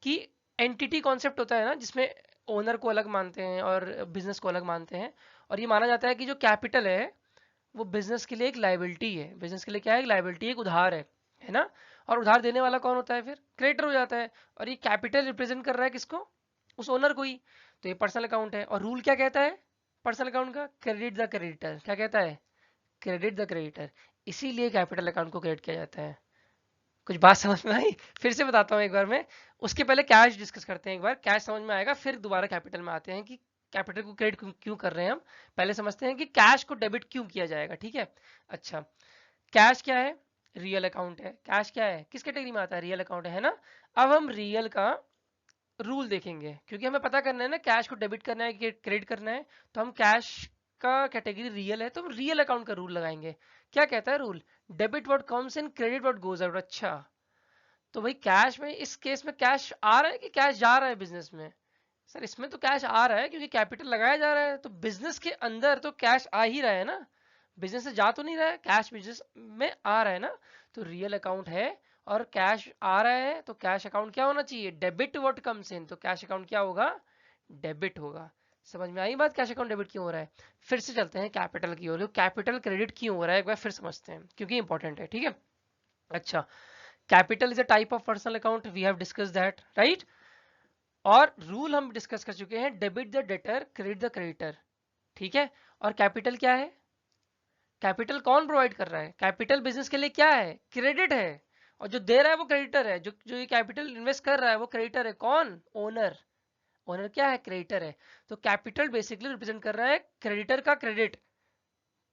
कि एंटिटी कॉन्सेप्ट होता है ना, जिसमें ओनर को अलग मानते हैं और बिजनेस को अलग मानते हैं, और ये माना जाता है कि जो कैपिटल है वो बिजनेस के लिए एक लाइबिलिटी है, बिजनेस के लिए क्या है, एक लाइबिलिटी, एक उधार है ना, और उधार देने वाला कौन होता है, फिर क्रेडिटर हो जाता है, और ये कैपिटल रिप्रेजेंट कर रहा है किसको, उस ओनर को ही। तो ये पर्सनल अकाउंट है, और रूल क्या कहता है पर्सनल अकाउंट का, क्रेडिट द क्रेडिटर, क्या कहता है, क्रेडिट द क्रेडिटर, इसीलिए कैपिटल अकाउंट को क्रेडिट किया जाता है। कुछ बात समझ में आई, फिर से बताता हूँ एक बार मैं, उसके पहले कैश डिस्कस करते हैं एक बार, कैश समझ में आएगा, फिर दोबारा कैपिटल में आते हैं कि कैपिटल को क्रेडिट क्यों कर रहे हैं हम। पहले समझते हैं कि कैश को डेबिट क्यों किया जाएगा। ठीक है, अच्छा, कैश क्या है, रियल अकाउंट है, कैश क्या है, किस कैटेगरी में आता है, रियल अकाउंट है ना। अब हम रियल का रूल देखेंगे, क्योंकि हमें पता करना है ना कैश को डेबिट करना है कि क्रेडिट करना है, तो हम कैश का कैटेगरी रियल है तो हम रियल अकाउंट का रूल लगाएंगे। क्या कहता है rule, debit what comes in, credit what goes out. अच्छा, तो भाई कैश में, इस केस में कैश आ रहा है कि कैश जा रहा है बिजनेस में, सर इसमें तो कैश आ रहा है क्योंकि कैपिटल लगाया जा रहा है, तो बिजनेस के अंदर तो कैश आ ही रहा है ना, बिजनेस से जा तो नहीं रहा है, कैश बिजनेस में आ रहा है ना, तो रियल अकाउंट है और कैश आ रहा है, तो कैश अकाउंट क्या होना चाहिए, डेबिट व्हाट कम्स इन, तो कैश अकाउंट क्या होगा, डेबिट होगा। समझ में आई बात, कैश अकाउंट डेबिट क्यों हो रहा है। फिर से चलते हैं कैपिटल की ओर, कैपिटल क्रेडिट क्यों हो रहा है एक बार फिर समझते हैं क्योंकि इंपॉर्टेंट है। ठीक है, अच्छा, capital is a type of personal account, we have discuss that, right. और रूल हम डिस्कस कर चुके हैं, debit the debtor credit the creditor. ठीक है, और कैपिटल क्या है, कैपिटल कौन प्रोवाइड कर रहा है, कैपिटल बिजनेस के लिए क्या है, क्रेडिट है, और जो दे रहा है वो क्रेडिटर है, जो जो ये कैपिटल इन्वेस्ट कर रहा है वो क्रेडिटर है, कौन, ओनर, ओनर क्या है, क्रेडिटर है। तो कैपिटल बेसिकली रिप्रेजेंट कर रहा है क्रेडिटर का क्रेडिट,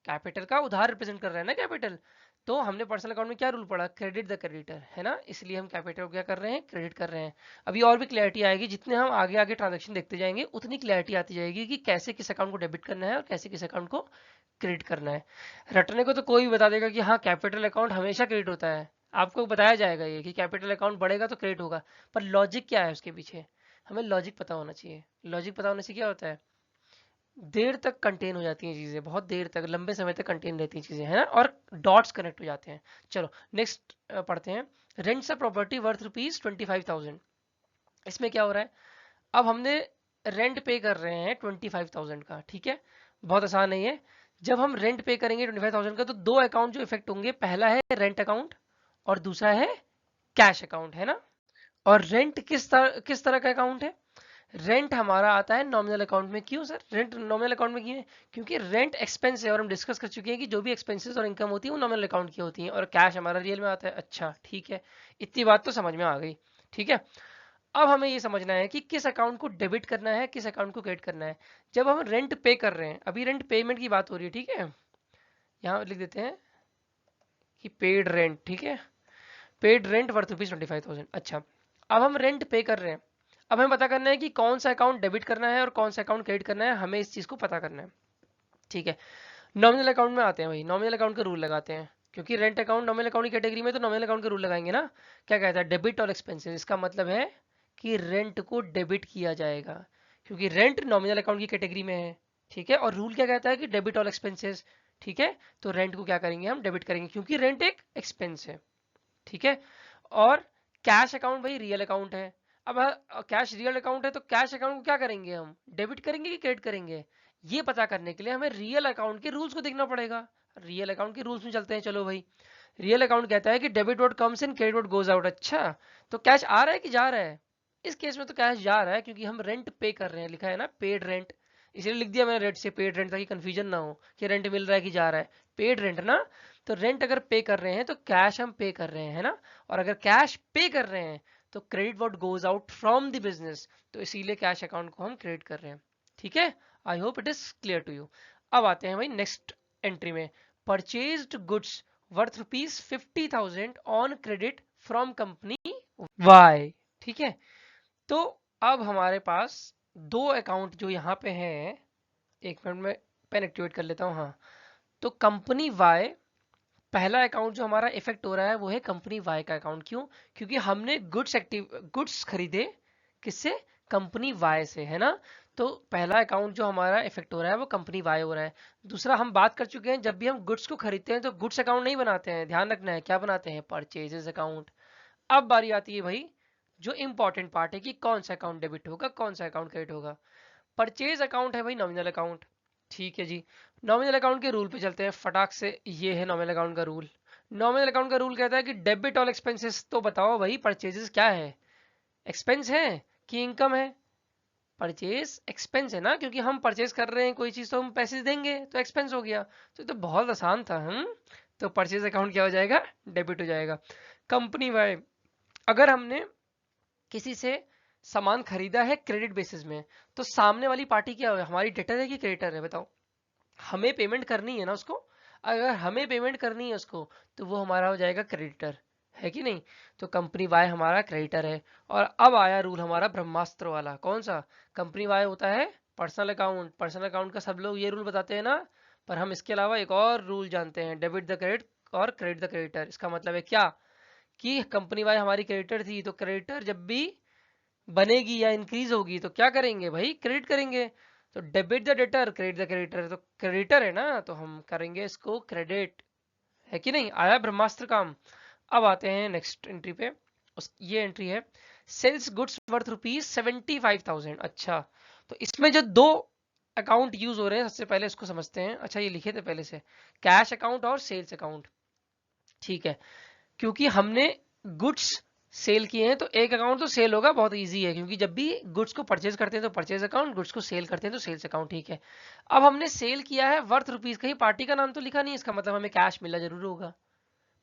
कैपिटल का उधार रिप्रेजेंट कर रहा है ना कैपिटल। तो हमने पर्सनल अकाउंट में क्या रूल पढ़ा, क्रेडिट द क्रेडिटर, है ना, इसलिए हम कैपिटल को क्या कर रहे हैं, क्रेडिट कर रहे हैं। अभी और भी क्लैरिटी आएगी, जितने हम आगे आगे ट्रांजेक्शन देखते जाएंगे उतनी क्लैरिटी आती जाएगी कि कैसे किस अकाउंट को डेबिट करना है और कैसे किस अकाउंट को क्रेडिट करना है। रटने को तो कोई भी बता देगा कि हाँ कैपिटल अकाउंट हमेशा क्रेडिट होता है, आपको बताया जाएगा ये कि कैपिटल अकाउंट बढ़ेगा तो क्रेडिट होगा, पर लॉजिक क्या है उसके पीछे, हमें लॉजिक पता होना चाहिए। लॉजिक पता होने से क्या होता है, देर तक कंटेन हो जाती हैं चीजें, बहुत देर तक, लंबे समय तक कंटेन रहती हैं चीजें, है ना, और डॉट्स कनेक्ट हो जाते हैं। चलो नेक्स्ट पढ़ते हैं, रेंट्स अ प्रॉपर्टी वर्थ ₹25,000। इसमें क्या हो रहा है, अब हमने रेंट पे कर रहे हैं 25,000 का। ठीक है, बहुत आसान नहीं है। जब हम रेंट पे करेंगे 25,000 का तो दो अकाउंट जो इफेक्ट होंगे, पहला है रेंट अकाउंट और दूसरा है कैश अकाउंट, है ना। और रेंट किस तरह का अकाउंट है, रेंट हमारा आता है नॉमिनल अकाउंट में। क्यों सर रेंट नॉमिनल अकाउंट में क्यों है? क्योंकि रेंट एक्सपेंस है और हम डिस्कस कर चुके हैं कि जो भी एक्सपेंसेस और इनकम होती है वो नॉमिनल अकाउंट की होती हैं और कैश हमारा रियल में आता है। अच्छा ठीक है, इतनी बात तो समझ में आ गई। ठीक है, अब हमें ये समझना है कि किस अकाउंट को डेबिट करना है, किस अकाउंट को क्रेडिट करना है। जब हम रेंट पे कर रहे हैं, अभी रेंट पेमेंट की बात हो रही है, ठीक है, यहाँ लिख देते हैं कि पेड रेंट। ठीक है, पेड रेंट वर्थ ₹25,000। अच्छा, अब हम रेंट पे कर रहे हैं, अब हमें पता करना है कि कौन सा अकाउंट डेबिट करना है और कौन सा अकाउंट क्रेडिट करना है, हमें इस चीज को पता करना है। ठीक है, नॉमिनल अकाउंट में आते हैं भाई, नॉमिनल अकाउंट का रूल लगाते हैं, क्योंकि रेंट अकाउंट नॉमिनल अकाउंट की कैटेगरी में तो नॉमिनल अकाउंट का रूल लगाएंगे ना। क्या कहता है? डेबिट और एक्सपेंसेस। इसका मतलब है कि रेंट को डेबिट किया जाएगा, क्योंकि रेंट नॉमिनल अकाउंट की कैटेगरी में है। ठीक है, और रूल क्या कहता है कि डेबिट और एक्सपेंसेस। ठीक है, तो रेंट को क्या करेंगे हम? डेबिट करेंगे, क्योंकि रेंट एक एक्सपेंस है। ठीक है, और कैश अकाउंट भाई रियल अकाउंट है। अब कैश रियल अकाउंट है तो कैश अकाउंट को क्या करेंगे हम? डेबिट करेंगे कि क्रेडिट करेंगे? ये पता करने के लिए हमें रियल अकाउंट के रूल्स को देखना पड़ेगा। रियल अकाउंट के रूल्स में चलते हैं, चलो भाई। रियल अकाउंट कहता है कि debit what comes in, credit what goes out. अच्छा, तो कैश आ रहा है कि जा रहा है? इस केस में तो कैश जा रहा है, क्योंकि हम रेंट पे कर रहे हैं, लिखा है ना पेड रेंट, इसलिए लिख दिया मैंने रेंट से पेड रेंट, ताकि कंफ्यूजन ना हो कि रेंट मिल रहा है कि जा रहा है। पेड रेंट ना, तो रेंट अगर पे कर रहे हैं तो कैश हम पे कर रहे हैं, है ना। और अगर कैश पे कर रहे हैं तो credit what goes out from the business, तो इसीलिए कैश अकाउंट को हम क्रेडिट कर रहे हैं। ठीक है, I hope it is clear to you. अब आते हैं भाई नेक्स्ट एंट्री में, purchased goods worth ₹50,000 on credit from company Y. ठीक है, तो अब हमारे पास दो अकाउंट जो यहाँ पे हैं, एक मिनट में पेन एक्टिवेट कर लेता हूँ। हाँ, तो कंपनी वाई, पहला अकाउंट जो हमारा इफेक्ट हो रहा है वो है कंपनी वाई का अकाउंट। क्यों? क्योंकि हमने गुड्स खरीदे किससे? कंपनी वाई से, है ना। तो पहला अकाउंट जो हमारा इफेक्ट हो रहा है वो कंपनी वाई हो रहा है। दूसरा, हम बात कर चुके हैं, जब भी हम गुड्स को खरीदते हैं तो गुड्स अकाउंट नहीं बनाते हैं, ध्यान रखना है, क्या बनाते हैं? Purchases account. अब बारी आती है भाई जो इंपॉर्टेंट पार्ट है कि कौन सा अकाउंट डेबिट होगा, कौन सा अकाउंट क्रेडिट होगा। परचेज अकाउंट है भाई नॉमिनल अकाउंट। ठीक है जी, नॉमिनल अकाउंट के रूल पे चलते हैं फटाक से। ये है नॉमिनल अकाउंट का रूल। नॉमिनल अकाउंट का रूल कहता है कि डेबिट ऑल एक्सपेंसेस। तो बताओ भाई, परचेजेस क्या है? एक्सपेंस है कि इनकम है? परचेज एक्सपेंस है ना, क्योंकि हम परचेज कर रहे हैं कोई चीज तो हम पैसे देंगे, तो एक्सपेंस हो गया। तो बहुत आसान था। हम तो परचेज अकाउंट क्या हो जाएगा? डेबिट हो जाएगा। कंपनी वाई, अगर हमने किसी से सामान खरीदा है क्रेडिट बेसिस में, तो सामने वाली पार्टी क्या है? हमारी डेटर है कि क्रेडिटर है? बताओ, हमें पेमेंट करनी है ना उसको। अगर हमें पेमेंट करनी है उसको, तो वो हमारा हो जाएगा क्रेडिटर, है कि नहीं। तो कंपनी वाई हमारा क्रेडिटर है। और अब आया रूल हमारा ब्रह्मास्त्र वाला, कौन सा? कंपनी वाई होता है पर्सनल अकाउंट। पर्सनल अकाउंट का सब लोग ये रूल बताते हैं ना, पर हम इसके अलावा एक और रूल जानते हैं, डेबिट द क्रेडिट और क्रेडिट द क्रेडिटर। इसका मतलब है क्या? कि कंपनी वाई हमारी क्रेडिटर थी, तो क्रेडिटर जब भी बनेगी या इंक्रीज होगी तो क्या करेंगे भाई? क्रेडिट करेंगे। तो debit the debtor, credit the creditor, तो क्रेडिटर है ना, तो हम करेंगे इसको क्रेडिट, है कि नहीं। आया ब्रह्मास्त्र काम। अब आते हैं नेक्स्ट एंट्री पे। ये एंट्री है सेल्स गुड्स वर्थ ₹75,000। अच्छा, तो इसमें जो दो अकाउंट यूज हो रहे हैं, सबसे पहले इसको समझते हैं। अच्छा, ये लिखे थे पहले से, कैश अकाउंट और सेल्स अकाउंट। ठीक है, क्योंकि हमने गुड्स सेल किए हैं तो एक अकाउंट तो सेल होगा, बहुत इजी है, क्योंकि जब भी गुड्स को परचेज करते हैं तो परचेज अकाउंट, गुड्स को सेल करते हैं तो सेल्स अकाउंट। ठीक है, अब हमने सेल किया है वर्थ रुपीज, कहीं पार्टी का नाम तो लिखा नहीं, इसका मतलब हमें कैश मिला जरूर होगा।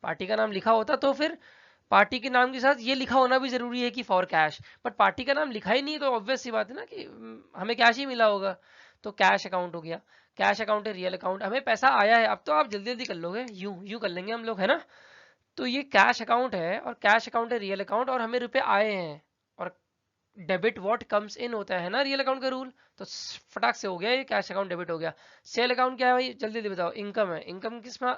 पार्टी का नाम लिखा होता तो फिर पार्टी के नाम के साथ ये लिखा होना भी जरूरी है कि फॉर कैश, बट पार्टी का नाम लिखा ही नहीं, तो ऑब्वियस सी बात है ना कि हमें कैश ही मिला होगा। तो कैश अकाउंट हो गया। कैश अकाउंट है रियल अकाउंट, हमें पैसा आया है। अब तो आप जल्दी जल्दी कर लोगे, यूं यूं कर लेंगे हम लोग, है ना। तो ये कैश अकाउंट है और कैश अकाउंट है रियल अकाउंट, और हमें रुपए आए हैं। और डेबिट व्हाट कम्स इन होता है ना रियल अकाउंट का रूल, तो फटाक से हो गया, ये कैश अकाउंट डेबिट हो गया। सेल अकाउंट क्या है भाई? जल्दी जल्दी बताओ। इनकम है। इनकम किस में?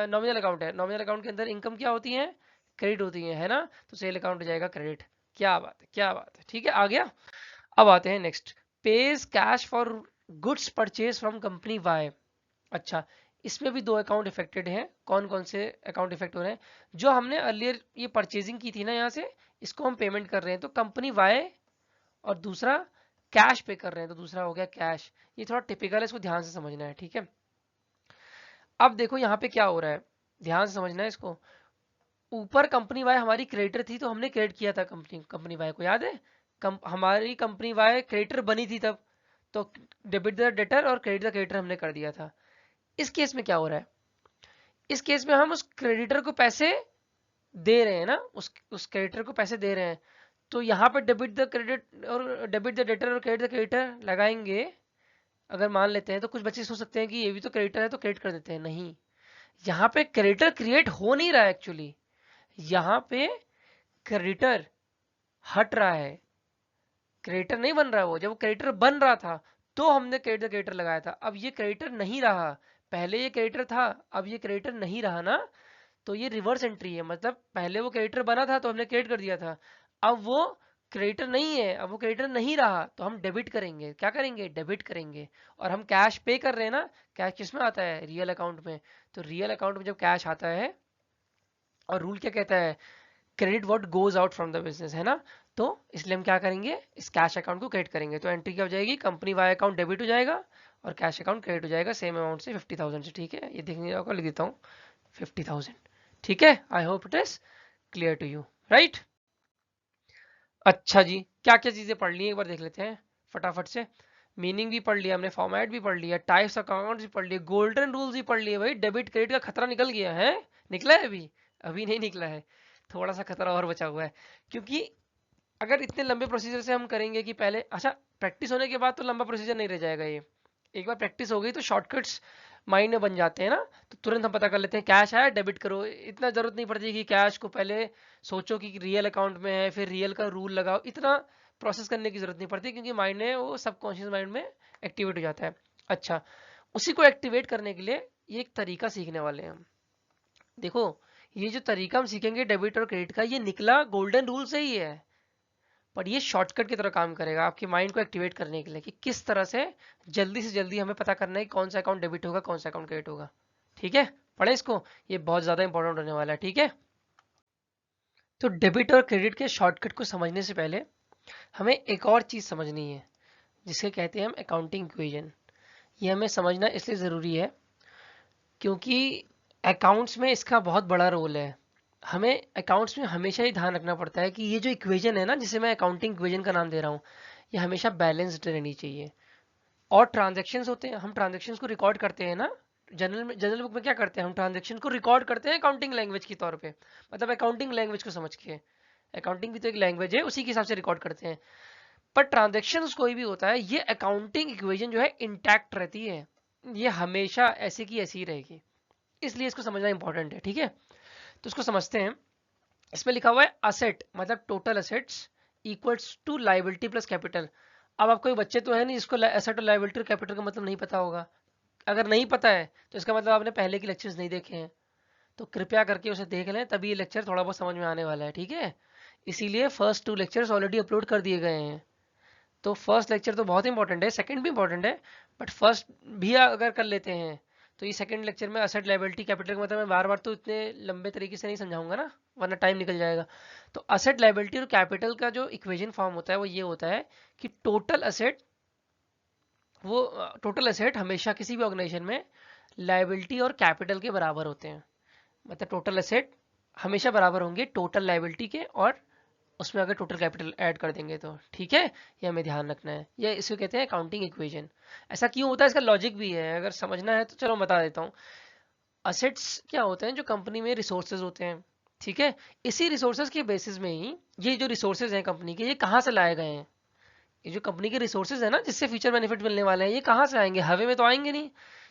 नॉमिनल अकाउंट है। नॉमिनल अकाउंट के अंदर इनकम क्या होती है? क्रेडिट होती है ना। तो सेल अकाउंट हो जाएगा क्रेडिट। क्या बात है, क्या बात है। ठीक है, आ गया। अब आते हैं next, page cash for goods purchase from company Y. अच्छा, इसमें भी दो अकाउंट इफेक्टेड हैं। कौन कौन से अकाउंट इफेक्ट हो रहे हैं? जो हमने अर्लियर ये परचेजिंग की थी ना यहाँ से, इसको हम पेमेंट कर रहे हैं, तो कंपनी वाई, और दूसरा कैश पे कर रहे हैं, तो दूसरा हो गया कैश। ये थोड़ा टिपिकल है, इसको ध्यान से समझना है। ठीक है, अब देखो यहाँ पे क्या हो रहा है, ध्यान से समझना है इसको। ऊपर कंपनी वाई हमारी क्रेडिटर थी, तो हमने क्रेडिट किया था कंपनी वाई को, याद है? हमारी कंपनी वाई क्रेडिटर बनी थी तब, तो डेबिट द डेटर और क्रेडिट द क्रेडिटर हमने कर दिया था। इस केस में क्या हो रहा है, इस केस में हम उस क्रेडिटर को पैसे दे रहे हैं ना, उस क्रेडिटर को पैसे दे रहे हैं, तो यहाँ पे डेबिट द क्रेडिट और डेबिट द डेटर और क्रेडिट द क्रेडिटर लगाएंगे। अगर मान लेते हैं तो कुछ बच्चे सोच सकते हैं कि ये भी तो क्रेडिटर है तो क्रेडिट कर देते हैं, नहीं, यहाँ पे क्रेडिटर क्रिएट हो नहीं रहा है एक्चुअली, यहाँ पे क्रेडिटर हट रहा है, क्रेडिटर नहीं बन रहा है। वो जब क्रेडिटर बन रहा था तो हमने क्रेडिटर क्रेडिटर लगाया था, अब ये क्रेडिटर नहीं रहा, पहले ये क्रेडिटर था अब ये क्रेडिटर नहीं रहा ना, तो ये रिवर्स एंट्री है। मतलब पहले वो क्रेडिटर बना था तो हमने क्रेडिट कर दिया था, अब वो क्रेडिटर नहीं है, अब वो क्रेडिटर नहीं रहा तो हम डेबिट करेंगे। क्या करेंगे, डेबिट करेंगे। और हम कैश पे कर रहे हैं ना, कैश किसमें आता है, रियल अकाउंट में। तो रियल अकाउंट में जब कैश आता है, और रूल क्या कहता है, credit what goes out from the business, है ना, तो इसलिए हम क्या करेंगे, इस कैश अकाउंट को क्रेडिट करेंगे। तो एंट्री क्या हो जाएगी, कंपनी वाई अकाउंट डेबिट हो जाएगा और कैश अकाउंट क्रेडिट हो जाएगा सेम अमाउंट से 50,000 से। ठीक है, ये देखने को लिख देता हूँ 50,000। ठीक है, I hope it is clear to you, right. अच्छा जी, क्या क्या चीजें पढ़ ली एक बार देख लेते हैं फटाफट से। मीनिंग भी पढ़ लिया हमने, फॉर्मेट भी पढ़ लिया, टाइप्स ऑफ अकाउंट्स भी पढ़ लिए, गोल्डन रूल्स भी पढ़ लिए। भाई डेबिट क्रेडिट का खतरा निकल गया है, निकला है अभी, अभी नहीं निकला है, थोड़ा सा खतरा और बचा हुआ है। क्योंकि अगर इतने लंबे प्रोसीजर से हम करेंगे कि पहले, अच्छा प्रैक्टिस होने के बाद तो लंबा प्रोसीजर नहीं रह जाएगा ये, एक बार प्रैक्टिस हो गई तो शॉर्टकट्स माइंड में बन जाते हैं ना, तो तुरंत हम पता कर लेते हैं कैश आया डेबिट करो। इतना जरूरत नहीं पड़ती कि कैश को पहले सोचो कि रियल अकाउंट में है फिर रियल का रूल लगाओ, इतना प्रोसेस करने की जरूरत नहीं पड़ती, क्योंकि माइंड है वो सबकॉन्शियस माइंड में एक्टिवेट हो जाता है। अच्छा, उसी को एक्टिवेट करने के लिए ये एक तरीका सीखने वाले हैं हम। देखो, ये जो तरीका हम सीखेंगे डेबिट और क्रेडिट का, ये निकला गोल्डन रूल से ही है, पर ये शॉर्टकट की तरह काम करेगा आपके माइंड को एक्टिवेट करने के लिए कि किस तरह से जल्दी हमें पता करना है कि कौन सा अकाउंट डेबिट होगा कौन सा अकाउंट क्रेडिट होगा। ठीक है, पढ़े इसको, ये बहुत ज्यादा इंपॉर्टेंट होने वाला है। ठीक है, तो डेबिट और क्रेडिट के शॉर्टकट को समझने से पहले हमें एक और चीज समझनी है, जिसे कहते हैं हम अकाउंटिंग इक्वेशन। ये हमें समझना इसलिए जरूरी है क्योंकि अकाउंट्स में इसका बहुत बड़ा रोल है। हमें अकाउंट्स में हमेशा ही ध्यान रखना पड़ता है कि ये जो इक्वेशन है ना, जिसे मैं अकाउंटिंग इक्वेशन का नाम दे रहा हूँ, ये हमेशा बैलेंस्ड रहनी चाहिए। और ट्रांजैक्शंस होते हैं, हम ट्रांजैक्शंस को रिकॉर्ड करते हैं ना, जनरल बुक में क्या करते हैं, हम ट्रांजैक्शन को रिकॉर्ड करते हैं अकाउंटिंग लैंग्वेज के तौर पे, मतलब अकाउंटिंग लैंग्वेज को समझ के, अकाउंटिंग भी तो एक लैंग्वेज है, उसी के हिसाब से रिकॉर्ड करते हैं। पर ट्रांजैक्शंस कोई भी होता है, ये अकाउंटिंग इक्वेशन जो है इंटैक्ट रहती है, ये हमेशा ऐसे की ऐसी ही रहेगी, इसलिए इसको समझना इंपॉर्टेंट है। ठीक है, तो इसको समझते हैं। इसमें लिखा हुआ है असेट, मतलब total assets equals to liability plus capital. अब आप कोई बच्चे तो है नहीं जिसको एसेट और लायबिलिटी और कैपिटल का मतलब नहीं पता होगा। अगर नहीं पता है तो इसका मतलब आपने पहले के लेक्चर्स नहीं देखे हैं, तो कृपया करके उसे देख लें, तभी ये लेक्चर थोड़ा बहुत समझ में आने वाला है। ठीक है, इसीलिए फर्स्ट 2 लेक्चर्स ऑलरेडी अपलोड कर दिए गए हैं। तो फर्स्ट लेक्चर तो बहुत इंपॉर्टेंट है, सेकंड भी इंपॉर्टेंट है, बट फर्स्ट भी अगर कर लेते हैं तो ये सेकंड लेक्चर में असेट लायबिलिटी कैपिटल का मतलब मैं बार बार तो इतने लंबे तरीके से नहीं समझाऊंगा ना, वरना टाइम निकल जाएगा। तो असेट लायबिलिटी और कैपिटल का जो इक्वेशन फॉर्म होता है वो ये होता है कि टोटल असेट हमेशा किसी भी ऑर्गेनाइजेशन में लायबिलिटी और कैपिटल के बराबर होते हैं। मतलब टोटल असेट हमेशा बराबर होंगे टोटल लायबिलिटी के, और उसमें अगर टोटल कैपिटल ऐड कर देंगे तो। ठीक है, ये हमें ध्यान रखना है, ये इसको कहते हैं अकाउंटिंग इक्वेशन। ऐसा क्यों होता है, इसका लॉजिक भी है, अगर समझना है तो चलो बता देता हूँ। असेट्स क्या होते हैं, जो कंपनी में रिसोर्सेज होते हैं। ठीक है, इसी रिसोर्सेज के बेसिस में ही ये जो रिसोर्सेज हैं कंपनी के, ये कहाँ से लाए गए हैं, ये जो कंपनी के रिसोर्सेज है ना जिससे फ्यूचर बेनिफिट मिलने वाले हैं, ये कहाँ से आएंगे, हवे में तो आएंगे नहीं,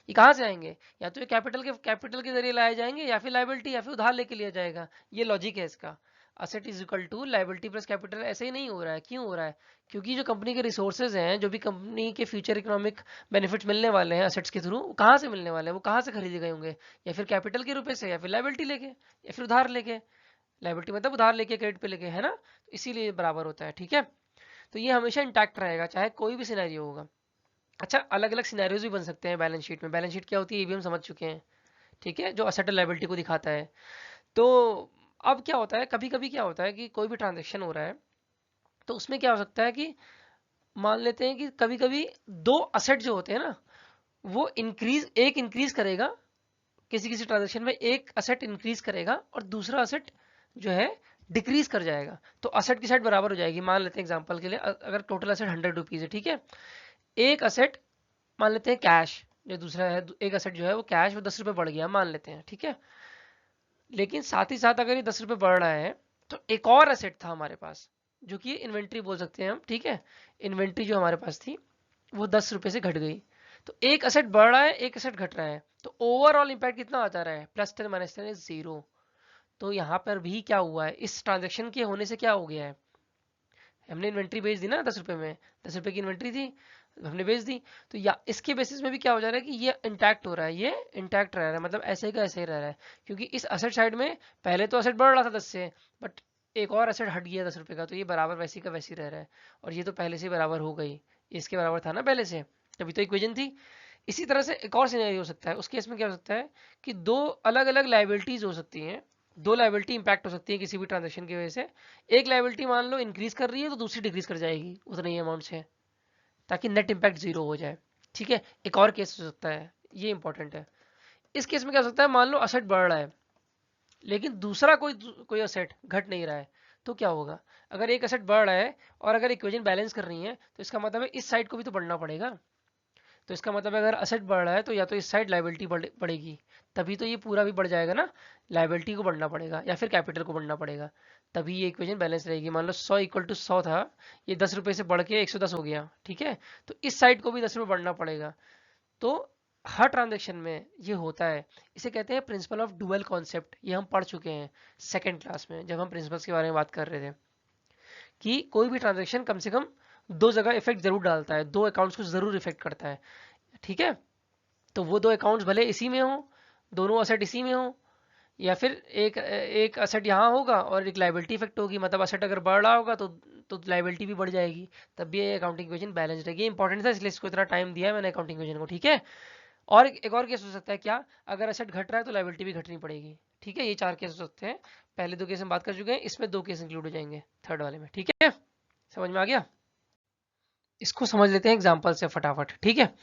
ये कहाँ से आएंगे, या तो ये कैपिटल के जरिए लाए जाएंगे, या फिर लायबिलिटी या फिर उधार लेके लिया जाएगा। ये लॉजिक है इसका, asset is equal to liability plus capital. ऐसे ही नहीं हो रहा है, क्यों हो रहा है, क्योंकि जो कंपनी के रिसोर्सेज हैं, जो भी कंपनी के फ्यूचर इकोनॉमिक बेनिफिट्स मिलने वाले हैं असेट्स के थ्रू, कहाँ से मिलने वाले हैं, वो कहाँ से खरीदे गए होंगे, या फिर कैपिटल के रुपए से, या फिर लायबिलिटी लेके, या फिर उधार लेके। लायबिलिटी मतलब उधार लेके क्रेडिट पे लेके, है ना, तो इसीलिए बराबर होता है। ठीक है, तो ये हमेशा इंटैक्ट रहेगा चाहे कोई भी सिनेरियो होगा। अच्छा, अलग अलग सिनेरियोज भी बन सकते हैं बैलेंस शीट में। बैलेंस शीट क्या होती है ये भी हम समझ चुके हैं। ठीक है, जो असेट और लायबिलिटी को दिखाता है। तो अब क्या होता है, कभी कभी क्या होता है कि कोई भी ट्रांजेक्शन हो रहा है, तो उसमें क्या हो सकता है कि मान लेते हैं कि कभी कभी दो असेट जो होते हैं ना, वो एक इंक्रीज करेगा, किसी किसी ट्रांजेक्शन में एक असेट इंक्रीज करेगा और दूसरा असेट जो है डिक्रीज कर जाएगा। तो असेट की साइड बराबर हो जाएगी। मान लेते हैं एग्जांपल के लिए अगर टोटल असेट 100 रुपीज है, ठीक है, एक असेट मान लेते हैं कैश, जो दूसरा है एक असेट जो है वो कैश, वो 10 रुपए बढ़ गया मान लेते हैं, ठीक है। लेकिन साथ ही साथ अगर ये 10 रुपए बढ़ रहा है तो एक और असेट था हमारे पास जो कि इन्वेंट्री बोल सकते हैं हम, ठीक है। इन्वेंट्री जो हमारे पास थी वो 10 रुपए से घट गई। तो एक असेट बढ़ रहा है, एक असेट घट रहा है, तो ओवरऑल इंपैक्ट कितना आता रहा है, +10 -10 इज 0। तो यहाँ पर भी क्या हुआ है, इस ट्रांजेक्शन के होने से क्या हो गया है, हमने इन्वेंट्री बेच दी ना 10 रुपए में, 10 रुपए की इन्वेंट्री थी, हमने बेच दी। तो या इसके बेसिस में भी क्या हो जा रहा है कि ये इंटैक्ट हो रहा है, ये इंटैक्ट रह रहा है, मतलब ऐसे का ऐसे ही रह रहा है। क्योंकि इस असेट साइड में पहले तो असेट बढ़ रहा था 10 से, बट एक और असेट हट गया 10 रुपए का, तो ये बराबर वैसी का वैसी रह रहा है। और ये तो पहले से बराबर हो गई, इसके बराबर था ना पहले से, तभी तो इक्वेशन थी। इसी तरह से एक और सिनेरियो हो सकता है, उस केस में क्या हो सकता है कि दो अलग अलग लाइबिलिटीज हो सकती हैं, दो लाइबिलिटी इंपैक्ट हो सकती है किसी भी ट्रांजेक्शन की वजह से। एक लाइबिलिटी मान लो इंक्रीज कर रही है तो दूसरी डिक्रीज कर जाएगी उतने ही अमाउंट से, ताकि नेट इंपैक्ट जीरो हो जाए, ठीक है। एक और केस हो सकता है, ये इंपॉर्टेंट है। इस केस में क्या हो सकता है, मान लो असेट बढ़ रहा है लेकिन दूसरा कोई कोई असेट घट नहीं रहा है, तो क्या होगा, अगर एक असेट बढ़ रहा है और अगर इक्वेशन बैलेंस कर रही है तो इसका मतलब है इस साइड को भी तो बढ़ना पड़ेगा। तो इसका मतलब है अगर असेट बढ़ रहा है तो या तो इस साइड लाइबिलिटी बढ़ेगी, तभी तो ये पूरा भी बढ़ जाएगा ना, लाइबिलिटी को बढ़ना पड़ेगा या फिर कैपिटल को बढ़ना पड़ेगा, तभी ये इक्वेशन बैलेंस रहेगी। मान लो 100 = 100 था, ये 10 रुपए से बढ़ के 110 हो गया, ठीक है। तो इस साइड को भी 10 रुपए बढ़ना पड़ेगा। तो हर ट्रांजेक्शन में ये होता है, इसे कहते हैं प्रिंसिपल ऑफ डुअल कॉन्सेप्ट। ये हम पढ़ चुके हैं सेकेंड क्लास में जब हम प्रिंसिपल्स के बारे में बात कर रहे थे, कि कोई भी ट्रांजेक्शन कम से कम दो जगह इफेक्ट जरूर डालता है, दो अकाउंट्स को जरूर इफेक्ट करता है, ठीक है। तो वो दो अकाउंट्स भले इसी में हो, दोनों असेट इसी में हो, या फिर एक एक असेट यहाँ होगा और एक लाइबिलिटी इफेक्ट होगी, मतलब असेट अगर बढ़ रहा होगा तो लाइबिलिटी भी बढ़ जाएगी, तब भी ये अकाउंटिंग इक्वेशन बैलेंस रहेगी। इंपॉर्टेंट था इसलिए इसको इतना टाइम दिया है मैंने अकाउंटिंग इक्वेशन को, ठीक है। और एक और केस हो सकता है, क्या अगर असेट घट रहा है तो लाइबिलिटी भी घटनी पड़ेगी, ठीक है। ये 4 केस हो सकते हैं, पहले 2 केस हम बात कर चुके हैं, इसमें 2 केस इंक्लूड हो जाएंगे थर्ड वाले में, ठीक है। समझ में आ गया, इसको समझ लेते हैं एग्जाम्पल से फटाफट, ठीक है।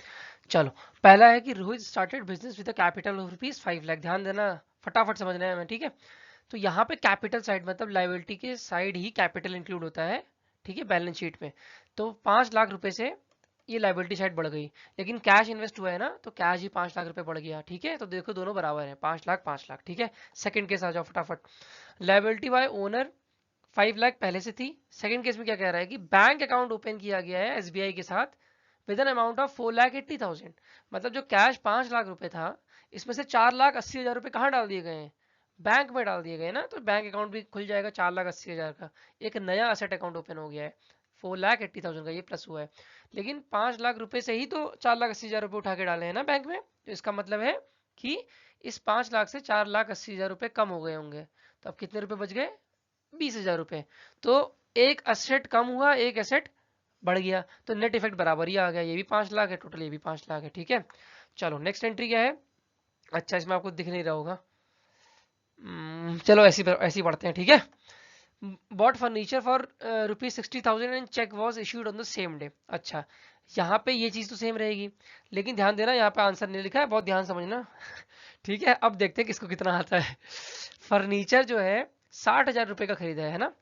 चलो, पहला है कि Rohit started business with a capital of ₹5 lakh. ध्यान देना, फटाफट समझना है हमें, ठीक है। तो यहाँ पे कैपिटल साइड मतलब लाइबिलिटी के साइड ही कैपिटल इंक्लूड होता है, ठीक है, बैलेंस शीट में। तो 5 लाख रुपए से ये लाइबिलिटी साइड बढ़ गई, लेकिन कैश इन्वेस्ट हुआ है ना, तो कैश ही 5 लाख रुपए बढ़ गया, ठीक है। तो देखो दोनों बराबर है, 5 लाख 5 लाख, ठीक है। सेकंड केस आ जाओ फटाफट। लाइबिलिटी बाय ओनर 5 लाख पहले से थी। सेकंड केस में क्या कह रहा है कि बैंक अकाउंट ओपन किया गया है एसबीआई के साथ विद एन अमाउंट ऑफ 4,80,000। मतलब जो कैश 5 लाख रुपए था, इसमें से 4,80,000 रुपए कहाँ डाल दिए गए हैं, बैंक में डाल दिए गए ना, तो बैंक अकाउंट भी खुल जाएगा 4,80,000 का। एक नया असेट अकाउंट ओपन हो गया है 4,80,000 का, ये प्लस हुआ है। लेकिन 5 लाख रुपए से ही तो 4,80,000 रुपए उठा के डाले हैं ना बैंक में, तो इसका मतलब है कि इस 5 लाख से 4,80,000 रुपए कम हो गए होंगे। तो अब कितने रुपए बच गए, 20,000 रुपए। तो एक एसेट कम हुआ, एक एसेट बढ़ गया, तो नेट इफेक्ट बराबर ही आ गया, ये भी 5 लाख है टोटल, ये भी 5 लाख है, ठीक है। चलो नेक्स्ट एंट्री क्या है, अच्छा इसमें आपको दिख नहीं रहा होगा, चलो ऐसी पढ़ते हैं, ठीक है। Bought furniture for ₹60,000 and cheque was issued on the same day. अच्छा, यहाँ पे ये चीज तो सेम रहेगी, लेकिन ध्यान देना यहाँ पे आंसर नहीं लिखा है, बहुत ध्यान समझना ठीक है। अब देखते हैं किसको कितना आता है। फर्नीचर जो है 60,000 रुपए का खरीदा है ना,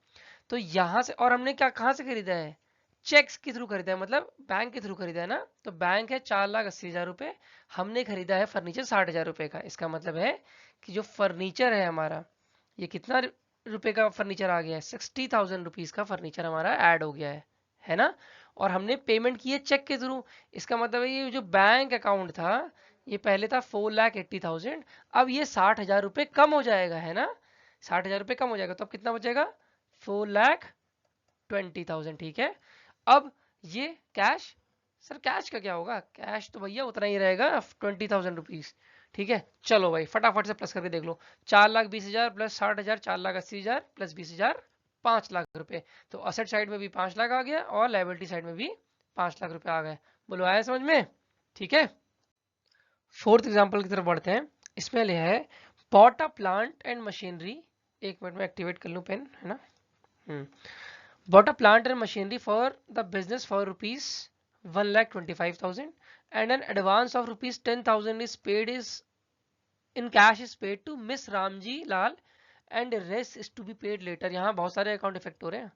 तो यहां से, और हमने क्या कहां से खरीदा है, चेक्स के थ्रू खरीदा है, मतलब बैंक के थ्रू खरीदा है ना। तो बैंक है 4,80,000 रुपए, हमने खरीदा है फर्नीचर 60,000 रुपए का। इसका मतलब है कि जो फर्नीचर है हमारा, ये कितना रुपए का फर्नीचर आ गया है, 60,000 रुपीज का फर्नीचर हमारा ऐड हो गया है ना। और हमने पेमेंट की है चेक के थ्रू। इसका मतलब है ये जो बैंक अकाउंट था, ये पहले था 4,80,000, अब ये 60,000 रुपए कम हो जाएगा, है ना। 60,000 रुपए कम हो जाएगा, तो अब कितना बचेगा, 4,20,000, ठीक है। अब ये कैश, सर कैश का क्या होगा, कैश तो भैया उतना ही रहेगा 20,000 रुपीज, ठीक है। चलो भाई फटाफट से प्लस करके देख लो, 4,20,000 प्लस 60,000 4,80,000 प्लस 20,000 5 लाख रुपए। तो असेट साइड में भी 5 लाख आ गया और लाइबिलिटी साइड में भी 5 लाख रुपए आ गए। बोलो आया समझ में, ठीक है। फोर्थ एग्जाम्पल की तरफ बढ़ते हैं। इसमें लिखा है bought a plant and machinery, एक मिनट में एक्टिवेट कर लूं पेन, है ना। bought a plant and machinery for the business for rupees 1,25,000 and an advance of rupees 10,000 is paid is in cash is paid to Miss Ramji Lal and rest is to be paid later. यहाँ बहुत सारे account effect हो रहे हैं।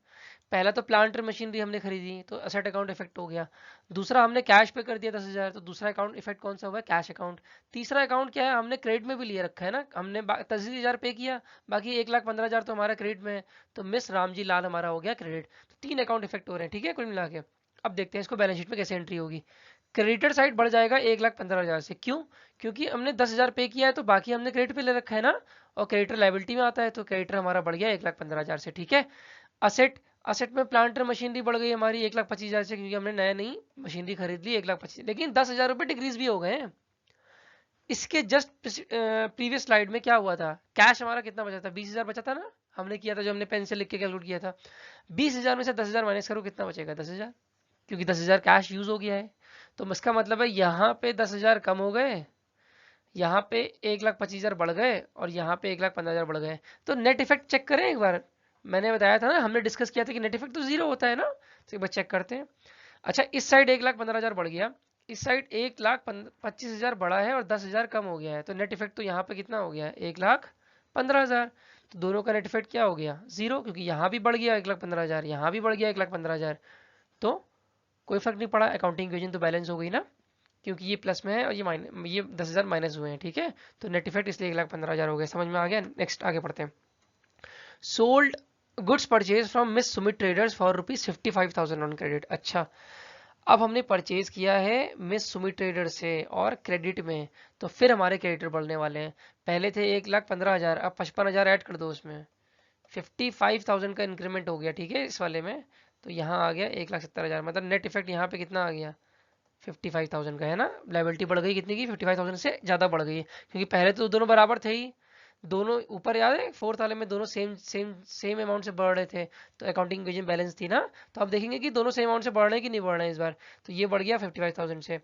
पहला तो plant और machinery हमने खरीदी तो असेट अकाउंट इफेक्ट हो गया। दूसरा हमने कैश पे कर दिया 10,000 तो दूसरा अकाउंट इफेक्ट कौन सा हुआ है, कैश अकाउंट। तीसरा अकाउंट क्या है, हमने क्रेडिट में भी लिए रखा है ना, हमने 30,000 पे किया, बाकी 1,15,000 तो हमारा क्रेडिट में है, तो मिस रामजी लाल हमारा हो गया क्रेडिट। तो 3 अकाउंट इफेक्ट हो रहे हैं, ठीक है कुल मिला के। अब देखते हैं इसको बैलेंस शीट में कैसे एंट्री होगी। क्रेडिटर साइड बढ़ जाएगा 1,15,000 से, क्यों, क्योंकि हमने 10,000 पे किया है तो बाकी हमने क्रेडिट पे ले रखा है ना, और क्रेडिटर लाइबिलिटी में आता है तो क्रेडिटर हमारा बढ़ गया 1,15,000 से, ठीक है। असेट, असेट में प्लांट और मशीनरी बढ़ गई हमारी 1,25,000 से, क्योंकि हमने नया नई मशीनरी खरीद ली 1,25,000, लेकिन 10,000 रुपये डिक्रीज भी हो गए हैं। इसके जस्ट प्रीवियस स्लाइड में क्या हुआ था, कैश हमारा कितना बचा था, 20,000 बचा था ना, हमने किया था जो हमने पेन से लिख के कैलकुलेट किया था। 20,000 में से 10,000 माइनस करो कितना बचेगा, 10,000, क्योंकि 10,000 कैश यूज हो गया है। तो इसका मतलब है यहाँ पे 10,000 कम हो गए, यहाँ पे 1,25,000 बढ़ गए, और यहाँ पे 1,15,000 बढ़ गए। तो नेट इफेक्ट चेक करें एक बार, मैंने बताया था ना, हमने डिस्कस किया था कि नेट इफेक्ट तो जीरो होता है ना, तो एक बार चेक करते हैं। अच्छा, इस साइड 1,15,000 बढ़ गया, इस साइड 1,25,000 बढ़ा है और 10,000 कम हो गया है, तो नेट इफेक्ट तो यहाँ पे कितना हो गया है, 1,15,000। तो दोनों का नेट इफेक्ट क्या हो गया, जीरो, क्योंकि यहाँ भी बढ़ गया 1,15,000, यहाँ भी बढ़ गया 1,15,000, तो कोई फर्क नहीं पड़ा, अकाउंटिंग इक्वेशन तो बैलेंस हो गई ना, क्योंकि ये प्लस में है और ये 10,000 माइनस हुए हैं, ठीक है। तो नेट इफेक्ट इसलिए 1,15,000 हो गया, समझ में आ गया। नेक्स्ट आगे पढ़ते हैं। Sold goods purchase from miss Sumit traders for ₹55,000 on credit. अच्छा, अब हमने परचेज किया है मिस सुमित ट्रेडर से और क्रेडिट में, तो फिर हमारे क्रेडिटर बढ़ने वाले हैं। पहले थे 1,15,000, अब 55,000 ऐड कर दो उसमें, 55,000 का इंक्रीमेंट हो गया, ठीक है इस वाले में। तो यहाँ आ गया 1,70,000, मतलब नेट इफेक्ट यहाँ पे कितना आ गया, 55,000 का है ना। लाइबिलिटी बढ़ गई कितनी की, 55,000 से ज़्यादा बढ़ गई, क्योंकि पहले तो दोनों बराबर थे ही, दोनों ऊपर याद है फोर्थ वाले में दोनों सेम सेम सेम अमाउंट से बढ़ रहे थे, तो अकाउंटिंग इक्वेशन बैलेंस थी ना। तो अब देखेंगे कि दोनों सेम अमाउंट से बढ़ रहे हैं कि नहीं बढ़ रहे हैं इस बार। तो ये बढ़ गया 55,000 से।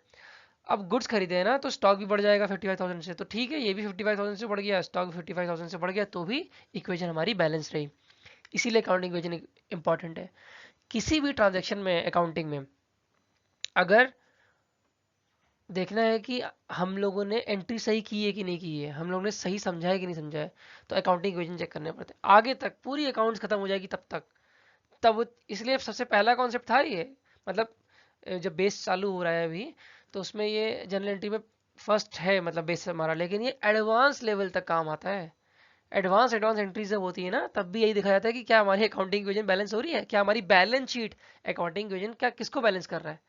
अब गुड्स खरीदे हैं ना, तो स्टॉक भी बढ़ जाएगा 55,000 से, तो ठीक है ये भी 55,000 से बढ़ गया, स्टॉक भी 55,000 से बढ़ गया, तो भी इक्वेशन हमारी बैलेंस रही। इसीलिए अकाउंटिंग इक्वेशन इंपॉर्टेंट है। किसी भी ट्रांजेक्शन में अकाउंटिंग में अगर देखना है कि हम लोगों ने एंट्री सही की है कि नहीं की है, हम लोगों ने सही समझा है कि नहीं समझा है, तो अकाउंटिंग इक्वेशन चेक करने पड़ते हैं। आगे तक पूरी अकाउंट्स खत्म हो जाएगी तब तक, तब इसलिए सबसे पहला कॉन्सेप्ट था ये, मतलब जब बेस चालू हो रहा है अभी, तो उसमें ये जनरल एंट्री में फर्स्ट है, मतलब बेस हमारा, लेकिन ये एडवांस लेवल तक काम आता है। एडवांस एडवांस एंट्री जब होती है ना, तब भी यही दिखाया जाता है कि क्या हमारी अकाउंटिंग इक्वेशन बैलेंस हो रही है, क्या हमारी बैलेंस शीट अकाउंटिंग इक्वेशन क्या किसको बैलेंस कर रहा है,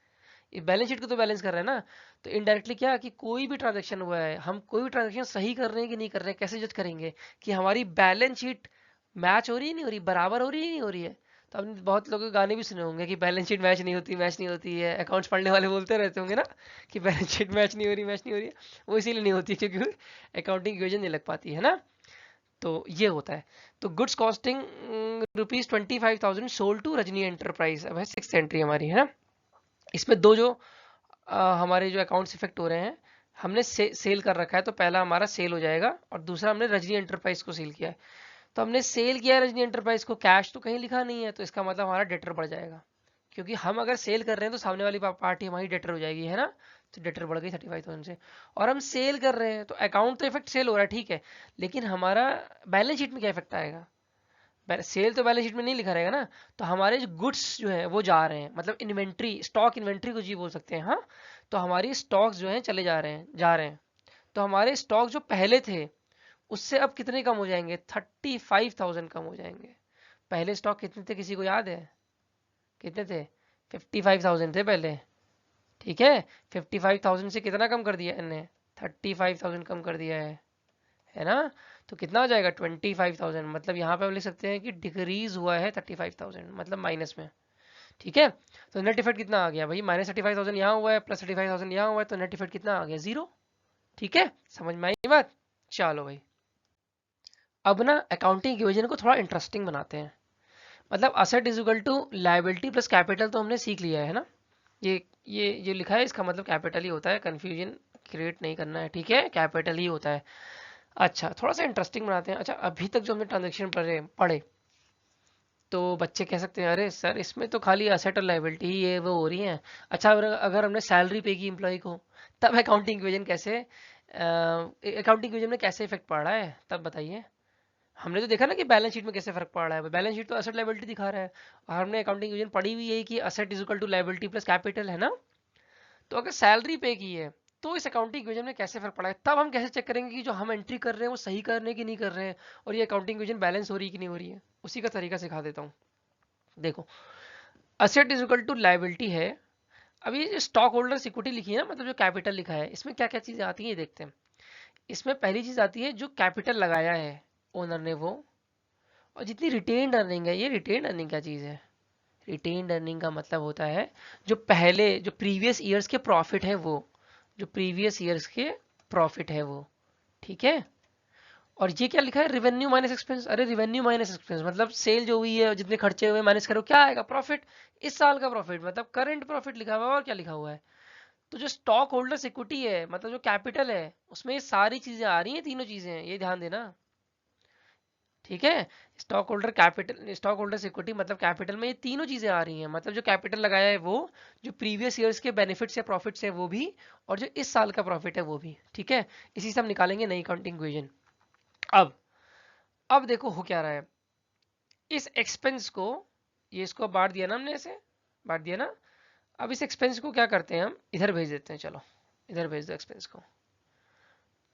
बैलेंस शीट को तो बैलेंस कर रहे हैं ना। तो इनडायरेक्टली क्या कि कोई भी ट्रांजैक्शन हुआ है, हम कोई भी ट्रांजैक्शन सही कर रहे हैं कि नहीं कर रहे हैं, कैसे जज करेंगे कि हमारी बैलेंस शीट मैच हो रही है नहीं हो रही, बराबर हो रही है नहीं हो रही है। तो आपने बहुत लोगों के गाने भी सुने होंगे कि बैलेंस शीट मैच नहीं होती, मैच नहीं होती है, अकाउंट्स पढ़ने वाले बोलते रहते होंगे ना कि बैलेंस शीट मैच नहीं हो रही, मैच नहीं हो रही है। वो इसीलिए नहीं होती क्योंकि अकाउंटिंग इक्वेशन नहीं लग पाती है ना। तो ये होता है। तो goods costing ₹25,000 sold to Rajni enterprise, अब है 6th एंट्री हमारी है ना। इसमें दो जो हमारे जो अकाउंट्स इफेक्ट हो रहे हैं, हमने सेल कर रखा है, तो पहला हमारा सेल हो जाएगा, और दूसरा हमने रजनी एंटरप्राइज को सेल किया है। तो हमने सेल किया है रजनी एंटरप्राइज को, कैश तो कहीं लिखा नहीं है, तो इसका मतलब हमारा डेटर बढ़ जाएगा, क्योंकि हम अगर सेल कर रहे हैं तो सामने वाली पार्टी हमारी डेटर हो जाएगी है ना। तो डेटर बढ़ गई 35,000 से, और हम सेल कर रहे हैं तो अकाउंट तो इफेक्ट सेल हो रहा है ठीक है, लेकिन हमारा बैलेंस शीट में क्या इफेक्ट आएगा, सेल तो बैलेंस शीट में नहीं लिखा रहेगा ना। तो हमारे जो गुड्स जो है वो जा रहे हैं, मतलब इन्वेंट्री, स्टॉक इन्वेंट्री को जी बोल सकते हैं, हाँ। तो हमारी स्टॉक्स जो हैं चले जा रहे हैं, जा रहे हैं। तो हमारे स्टॉक जो पहले थे उससे अब कितने कम हो जाएंगे, 35,000 कम हो जाएंगे। पहले स्टॉक कितने थे, किसी को याद है कितने थे, 55,000 थे पहले, ठीक है। 55,000 से कितना कम कर दिया इन्हें, 35,000 कम कर दिया है ना। तो कितना हो जाएगा 25,000, मतलब यहाँ पे हम लिख सकते हैं कि डिक्रीज हुआ है 35,000, मतलब माइनस में, ठीक है। तो नेट इफेक्ट कितना आ गया भाई, -35,000 यहाँ हुआ है, +35,000 यहाँ हुआ है, तो नेट इफेक्ट कितना आ गया, जीरो, ठीक है। समझ में आई बात, चलो भाई। अब ना अकाउंटिंग इक्वेशन को थोड़ा इंटरेस्टिंग बनाते हैं। मतलब asset is equal to liability plus capital तो हमने सीख लिया है ना, ये जो लिखा है इसका मतलब कैपिटल ही होता है, कंफ्यूजन क्रिएट नहीं करना है, ठीक है, कैपिटल ही होता है। अच्छा, थोड़ा सा इंटरेस्टिंग बनाते हैं। अच्छा, अभी तक जो हमने ट्रांजेक्शन पढ़े तो बच्चे कह सकते हैं अरे सर इसमें तो खाली असेट और लायबिलिटी ही ये वो हो रही हैं। अच्छा, अगर हमने सैलरी पे की एम्प्लॉय को, तब अकाउंटिंग इक्वेशन कैसे, अकाउंटिंग इक्वेशन में कैसे इफेक्ट पड़ रहा है, तब बताइए। हमने तो देखा ना कि बैलेंस शीट में कैसे फर्क पड़ रहा है, बैलेंस शीट तो एसेट लायबिलिटी दिखा रहा है, और हमने अकाउंटिंग डिवीजन पढ़ी हुई है कि asset is equal to liability plus capital, है ना। तो अगर सैलरी पे की है तो इस अकाउंटिंग डिवीजन में कैसे फर्क पड़ा है, तब हम कैसे चेक करेंगे कि जो हम एंट्री कर रहे हैं वो सही कर रहे हैं कि नहीं कर रहे हैं, और ये अकाउंटिंग डिवीजन बैलेंस हो रही है कि नहीं हो रही है। उसी का तरीका सिखा देता हूँ। देखो, asset is equal to liability है। अभी जो स्टॉक होल्डर्स इक्विटी लिखी है ना, मतलब जो कैपिटल लिखा है, इसमें क्या क्या चीजें आती है ये देखते हैं। इसमें पहली चीज आती है जो कैपिटल लगाया है ओनर ने वो, और जितनी रिटेन्ड अर्निंग है। ये रिटेन्ड अर्निंग क्या चीज है? रिटेन्ड अर्निंग का मतलब होता है जो पहले जो प्रीवियस ईयर्स के प्रॉफिट है वो, जो प्रीवियस ईयर्स के प्रॉफिट है वो, ठीक है। और ये क्या लिखा है? Revenue minus expense. अरे रेवेन्यू माइनस एक्सपेंस मतलब सेल जो हुई है, जितने खर्चे हुए माइनस करो, क्या आएगा? प्रॉफिट। इस साल का प्रॉफिट मतलब करंट प्रॉफिट लिखा हुआ है, और क्या लिखा हुआ है? तो जो स्टॉक होल्डर्स इक्विटी है, मतलब जो कैपिटल है, उसमें ये सारी चीजें आ रही हैं, तीनों चीजें, ये ध्यान देना, ठीक है। Stock holder capital, stock holders equity मतलब कैपिटल में ये तीनों चीजें आ रही हैं, मतलब जो कैपिटल लगाया है वो, जो प्रीवियस ईयर्स के बेनिफिट्स या प्रॉफिट्स है वो भी, और जो इस साल का प्रॉफिट है वो भी, ठीक है। इसी से हम निकालेंगे नई अकाउंटिंग इक्वेशन। अब देखो हो क्या रहा है, इस एक्सपेंस को, ये इसको बांट दिया ना हमने, ऐसे बांट दिया ना। अब इस एक्सपेंस को क्या करते हैं हम, इधर भेज देते हैं। चलो इधर भेज दो, एक्सपेंस को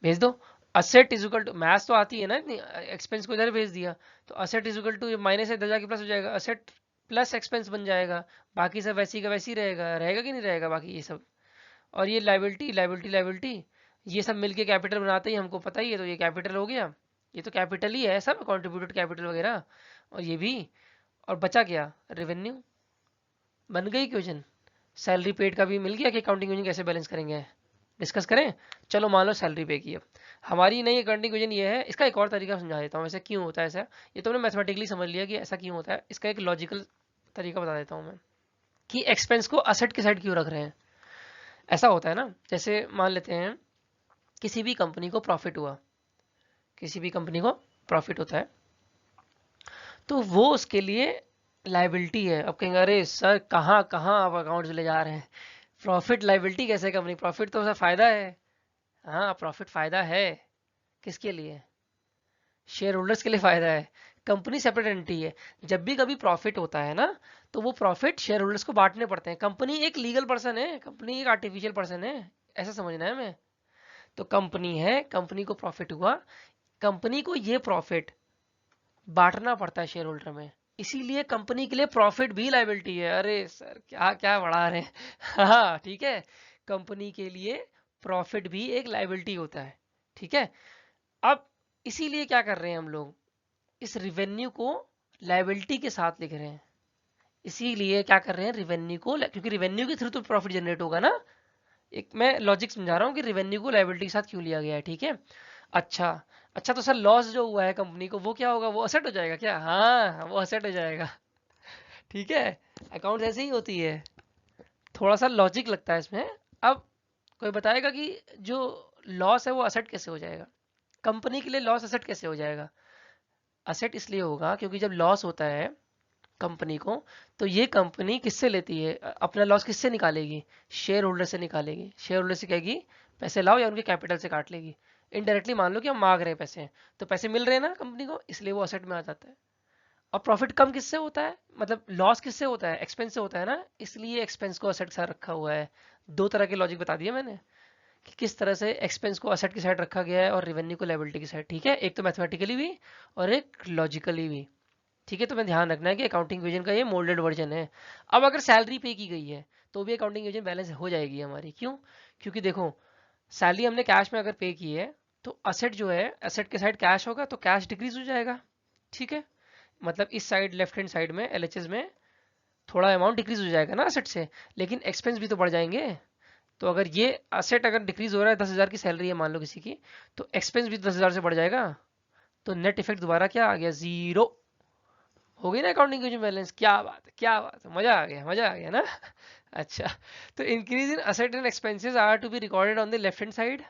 भेज दो। Asset is equal to, maths तो आती है ना इतनी, एक्सपेंस को इधर भेज दिया, तो asset is equal to minus है, इधर जाके प्लस हो जाएगा, असेट प्लस एक्सपेंस बन जाएगा। बाकी सब वैसी का वैसी रहेगा, रहेगा कि नहीं रहेगा बाकी ये सब। और ये लाइबिलिटी लाइबिलिटी लाइबिलिटी, ये सब मिलके कैपिटल बनाते ही, हमको पता ही है, तो ये कैपिटल हो गया, ये तो कैपिटल ही है सब, कॉन्ट्रीब्यूटेड कैपिटल वगैरह, और ये भी। और बचा क्या? रेवेन्यू। बन गई क्वेश्चन। सैलरी पेड का भी मिल गया कि अकाउंटिंग यूनियन कैसे बैलेंस करेंगे, डिस्कस करें। चलो मान लो सैलरी पे की है हमारी नई अकाउंटिंग यूनियन, ये है। इसका एक और तरीका समझा देता हूँ, ऐसा क्यों होता है ऐसा। ये तो हमने मैथमेटिकली समझ लिया कि ऐसा क्यों होता है, इसका एक लॉजिकल तरीका बता देता हूँ मैं, कि एक्सपेंस को असेट के साइड क्यों रख रहे हैं। ऐसा होता है ना, जैसे मान लेते हैं किसी भी कंपनी को प्रॉफिट हुआ, किसी भी कंपनी को प्रॉफिट होता है, तो वो उसके लिए लाइबिलिटी है। अब कहेंगे अरे सर कहाँ कहाँ आप अकाउंट्स ले जा रहे हैं, प्रॉफिट लाइबिलिटी कैसे कंपनी, प्रॉफिट तो सर फायदा है। हाँ प्रॉफिट फायदा है, किसके लिए? शेयर होल्डर्स के लिए फायदा है। कंपनी सेपरेट एंटिटी है, जब भी कभी प्रॉफिट होता है ना, तो वो प्रॉफिट शेयर होल्डर्स को बांटने पड़ते हैं। कंपनी एक लीगल पर्सन है, कंपनी एक आर्टिफिशियल पर्सन है, ऐसा समझना है हमें। तो कंपनी है, कंपनी को प्रॉफिट हुआ, कंपनी को ये प्रॉफिट बांटना पड़ता है शेयर होल्डर में, इसीलिए कंपनी के लिए प्रॉफिट भी लायबिलिटी है। अरे सर क्या क्या बढ़ा रहे हैं हाँ ठीक है, कंपनी के लिए प्रॉफिट भी एक लायबिलिटी होता है, ठीक है। अब इसीलिए क्या कर रहे हैं हम लोग, इस रिवेन्यू को लायबिलिटी के साथ लिख रहे हैं। इसीलिए क्या कर रहे हैं, रिवेन्यू को, क्योंकि रिवेन्यू के थ्रू तो प्रॉफिट जनरेट होगा ना। एक मैं लॉजिक समझा रहा हूँ कि रिवेन्यू को लायबिलिटी के साथ क्यों लिया गया है, ठीक है। अच्छा, अच्छा तो सर लॉस जो हुआ है कंपनी को वो क्या होगा, वो असेट हो जाएगा क्या? हाँ वो असेट हो जाएगा, ठीक है। अकाउंट ऐसे ही होती है, थोड़ा सा लॉजिक लगता है इसमें। अब कोई बताएगा कि जो लॉस है वो असेट कैसे हो जाएगा, कंपनी के लिए लॉस असेट कैसे हो जाएगा? असेट इसलिए होगा क्योंकि जब लॉस होता है कंपनी को, तो ये कंपनी किससे लेती है अपना लॉस, किससे निकालेगी? शेयर होल्डर से निकालेगी। शेयर होल्डर से कहेगी पैसे लाओ, या उनके कैपिटल से काट लेगी। इनडायरेक्टली मान लो कि हम मांग रहे हैं पैसे, तो पैसे मिल रहे हैं ना कंपनी को, इसलिए वो असेट में आ जाता है। और प्रॉफिट कम किससे होता है, मतलब लॉस किससे होता है? एक्सपेंस से होता है ना, इसलिए एक्सपेंस को असेट के साथ रखा हुआ है। दो तरह के लॉजिक बता दिए मैंने कि किस तरह से एक्सपेंस को असेट की साइड रखा गया है और रेवेन्यू को लायबिलिटी की साइड, ठीक है। एक तो मैथमेटिकली भी और एक लॉजिकली भी, ठीक है। तो मैं ध्यान रखना है कि अकाउंटिंग विजन का ये मोल्डेड वर्जन है। अब अगर सैलरी पे की गई है तो भी अकाउंटिंग विजन बैलेंस हो जाएगी हमारी, क्यों? क्योंकि देखो सैलरी हमने कैश में अगर पे की है, तो असेट जो है, असेट के साइड कैश होगा तो कैश डिक्रीज हो जाएगा, ठीक है। मतलब इस साइड लेफ्ट हैंड साइड में एलएचएस में थोड़ा अमाउंट डिक्रीज हो जाएगा ना असेट से, लेकिन एक्सपेंस भी तो बढ़ जाएंगे। तो अगर ये असेट अगर डिक्रीज हो रहा है, 10,000 की सैलरी है मान लो किसी की, तो एक्सपेंस भी 10,000 से बढ़ जाएगा, तो नेट इफेक्ट दोबारा क्या आ गया, जीरो। हो गई ना अकाउंटिंग की बैलेंस, क्या बात है, क्या बात है, मजा आ गया, मजा आ गया ना अच्छा, तो increase in asset and expenses are to be recorded on the left hand side,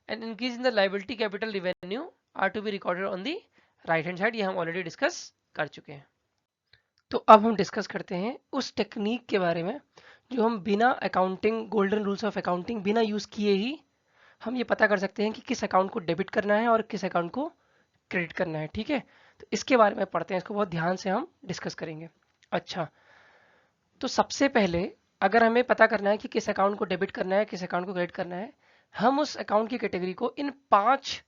and increase in the liability capital revenue are to be recorded on the right hand side. ये हम ऑलरेडी डिस्कस कर चुके हैं। तो अब हम discuss करते हैं उस टेक्निक के बारे में जो हम बिना accounting, golden rules of accounting बिना यूज किए ही हम ये पता कर सकते हैं कि किस अकाउंट को डेबिट करना है और किस अकाउंट को क्रेडिट करना है। ठीक है, तो इसके बारे में पढ़ते हैं, इसको बहुत ध्यान से हम डिस्कस करेंगे। अच्छा, तो सबसे पहले अगर हमें पता करना है कि किस अकाउंट को डेबिट करना है, किस अकाउंट को क्रेडिट करना है, हम उस अकाउंट की कैटेगरी को इन 5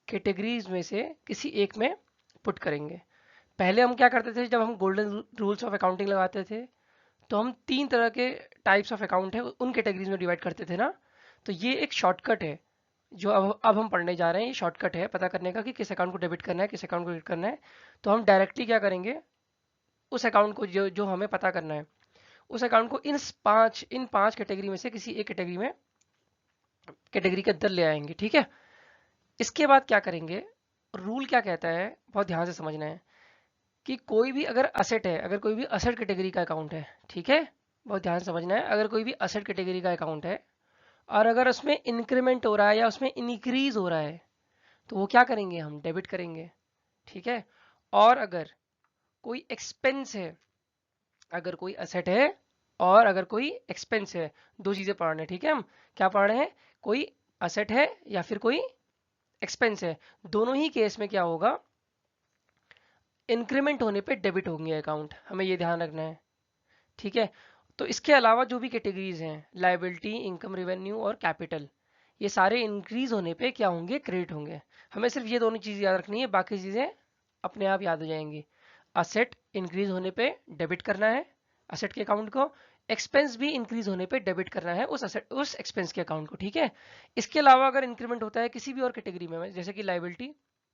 कैटेगरीज में से किसी एक में पुट करेंगे। पहले हम क्या करते थे, जब हम गोल्डन रूल्स ऑफ अकाउंटिंग लगाते थे तो हम 3 तरह के टाइप्स ऑफ अकाउंट है उन कैटेगरीज में डिवाइड करते थे ना। तो ये एक शॉर्टकट है जो अब हम पढ़ने जा रहे हैं। ये शॉर्टकट है पता करने का कि किस अकाउंट को डेबिट करना है, किस अकाउंट को क्रेडिट करना है। तो हम डायरेक्टली क्या करेंगे, उस अकाउंट को जो जो हमें पता करना है, उस अकाउंट को इन पांच कैटेगरी में से किसी एक कैटेगरी के अंदर ले आएंगे। ठीक है, इसके बाद क्या करेंगे, रूल क्या कहता है बहुत ध्यान से समझना है कि कोई भी अगर असेट है, अगर कोई भी असेट कैटेगरी का अकाउंट है, ठीक है, बहुत ध्यान से समझना है, अगर कोई भी असेट कैटेगरी का अकाउंट है और अगर उसमें इंक्रीमेंट हो रहा है या उसमें इंक्रीज हो रहा है तो वो क्या करेंगे, हम डेबिट करेंगे। ठीक है, और अगर कोई एक्सपेंस है, अगर कोई असेट है और अगर कोई एक्सपेंस है, दो चीजें पढ़ रहे हैं। ठीक है, हम क्या पढ़ रहे हैं, कोई असेट है या फिर कोई एक्सपेंस है, दोनों ही केस में क्या होगा, इंक्रीमेंट होने पे डेबिट होंगे अकाउंट, हमें ये ध्यान रखना है। ठीक है, तो इसके अलावा जो भी कैटेगरीज हैं, लायबिलिटी, इनकम, रेवेन्यू और कैपिटल, ये सारे इंक्रीज होने पे क्या होंगे, क्रेडिट होंगे। हमें सिर्फ ये दोनों चीज याद रखनी है, बाकी चीजें अपने आप याद हो जाएंगी। असेट इंक्रीज होने पे डेबिट करना है असेट के अकाउंट को, एक्सपेंस भी इंक्रीज होने पे डेबिट करना है उस एक्सपेंस के अकाउंट को। ठीक है, इसके अलावा अगर इंक्रीमेंट होता है किसी भी और कैटेगरी में, जैसे कि लायबिलिटी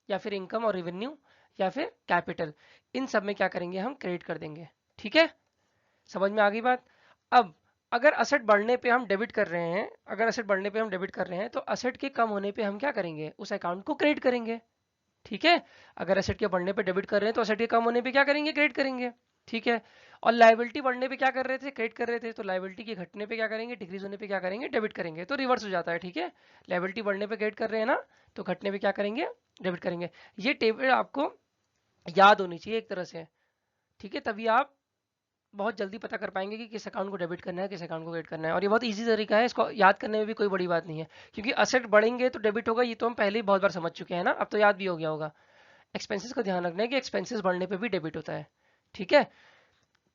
या फिर इनकम और रेवेन्यू या फिर कैपिटल, इन सब में क्या करेंगे, हम क्रेडिट कर देंगे। ठीक है, समझ में आ गई बात। अब अगर असेट बढ़ने पे हम डेबिट कर रहे हैं, अगर असेट बढ़ने पे हम डेबिट कर रहे हैं तो असेट के कम होने पे हम क्या करेंगे, उस अकाउंट को क्रेडिट करेंगे। ठीक है, अगर एसेट के बढ़ने पे डेबिट कर रहे हैं तो एसेट के कम होने पे क्या करेंगे, क्रेडिट करेंगे। ठीक है, और लायबिलिटी बढ़ने पे क्या कर रहे थे, क्रेडिट कर रहे थे, तो लायबिलिटी के घटने पे क्या करेंगे, डिक्रीज होने पे क्या करेंगे, डेबिट करेंगे। तो रिवर्स हो जाता है। ठीक है, लायबिलिटी बढ़ने पे क्रेडिट कर रहे हैं ना, तो घटने पे क्या करेंगे, डेबिट करेंगे। ये टेबल आपको याद होनी चाहिए एक तरह से। ठीक है, तभी आप बहुत जल्दी पता कर पाएंगे कि किस अकाउंट को डेबिट करना है, किस अकाउंट को क्रेडिट करना है। और ये बहुत इजी तरीका है, इसको याद करने में भी कोई बड़ी बात नहीं है, क्योंकि असेट बढ़ेंगे तो डेबिट होगा, ये तो हम पहले ही बहुत बार समझ चुके हैं ना, अब तो याद भी हो गया होगा। एक्सपेंसेस का ध्यान रखना है कि एक्सपेंसेस बढ़ने पे भी डेबिट होता है। ठीक है,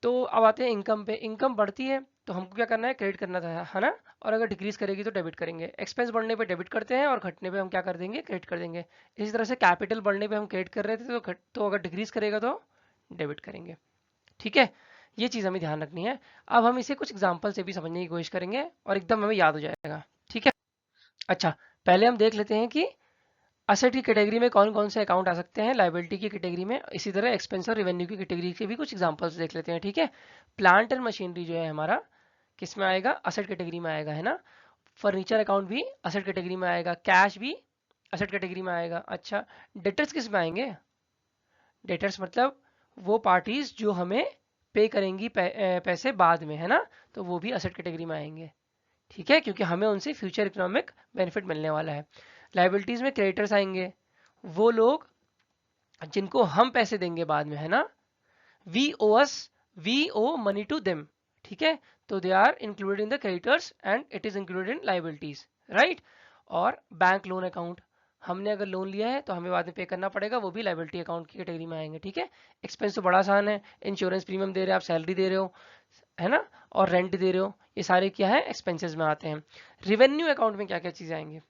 तो अब आते हैं इनकम पे। इनकम बढ़ती है तो हमको क्या करना है, क्रेडिट करना था, है ना, और अगर डिक्रीज करेगी तो डेबिट करेंगे। एक्सपेंस बढ़ने पे डेबिट करते हैं और घटने पे हम क्या कर देंगे, क्रेडिट कर देंगे। इसी तरह से कैपिटल बढ़ने पे हम क्रेडिट कर रहे थे तो अगर डिक्रीज करेगा तो डेबिट करेंगे। ठीक है, ये चीज़ हमें ध्यान रखनी है। अब हम इसे कुछ एग्जाम्पल से भी समझने की कोशिश करेंगे और एकदम हमें याद हो जाएगा। ठीक है, अच्छा, पहले हम देख लेते हैं कि असेट की कैटेगरी में कौन कौन से अकाउंट आ सकते हैं, लायबिलिटी की कैटेगरी में, इसी तरह एक्सपेंस और रेवेन्यू की कैटेगरी के भी कुछ एग्जांपल्स देख लेते हैं। ठीक है, प्लांट एंड मशीनरी जो है हमारा किस में आएगा, असेट कैटेगरी में आएगा, है ना। फर्नीचर अकाउंट भी असेट कैटेगरी में आएगा, कैश भी असेट कैटेगरी में आएगा। अच्छा, डेटर्स किस में आएंगे, डेटर्स मतलब वो पार्टीज जो हमें पे करेंगी पैसे बाद में, है ना, तो वो भी असेट कैटेगरी में आएंगे। ठीक है, क्योंकि हमें उनसे फ्यूचर इकोनॉमिक बेनिफिट मिलने वाला है। लाइबिलिटीज में क्रेडिटर्स आएंगे, वो लोग जिनको हम पैसे देंगे बाद में, है ना, we owe money to them. ठीक है, तो they are included in the creditors and it is included in liabilities, right. और बैंक लोन अकाउंट, हमने अगर लोन लिया है तो हमें बाद में पे करना पड़ेगा, वो भी लाइबिलिटी अकाउंट की कैटेगरी में आएंगे। ठीक है, एक्सपेंस तो बड़ा आसान है, इंश्योरेंस प्रीमियम दे रहे हो आप, सैलरी दे रहे हो, है ना, और रेंट दे रहे हो, ये सारे क्या है, एक्सपेंसेस में आते हैं। रिवेन्यू अकाउंट में क्या क्या चीजें आएंगी,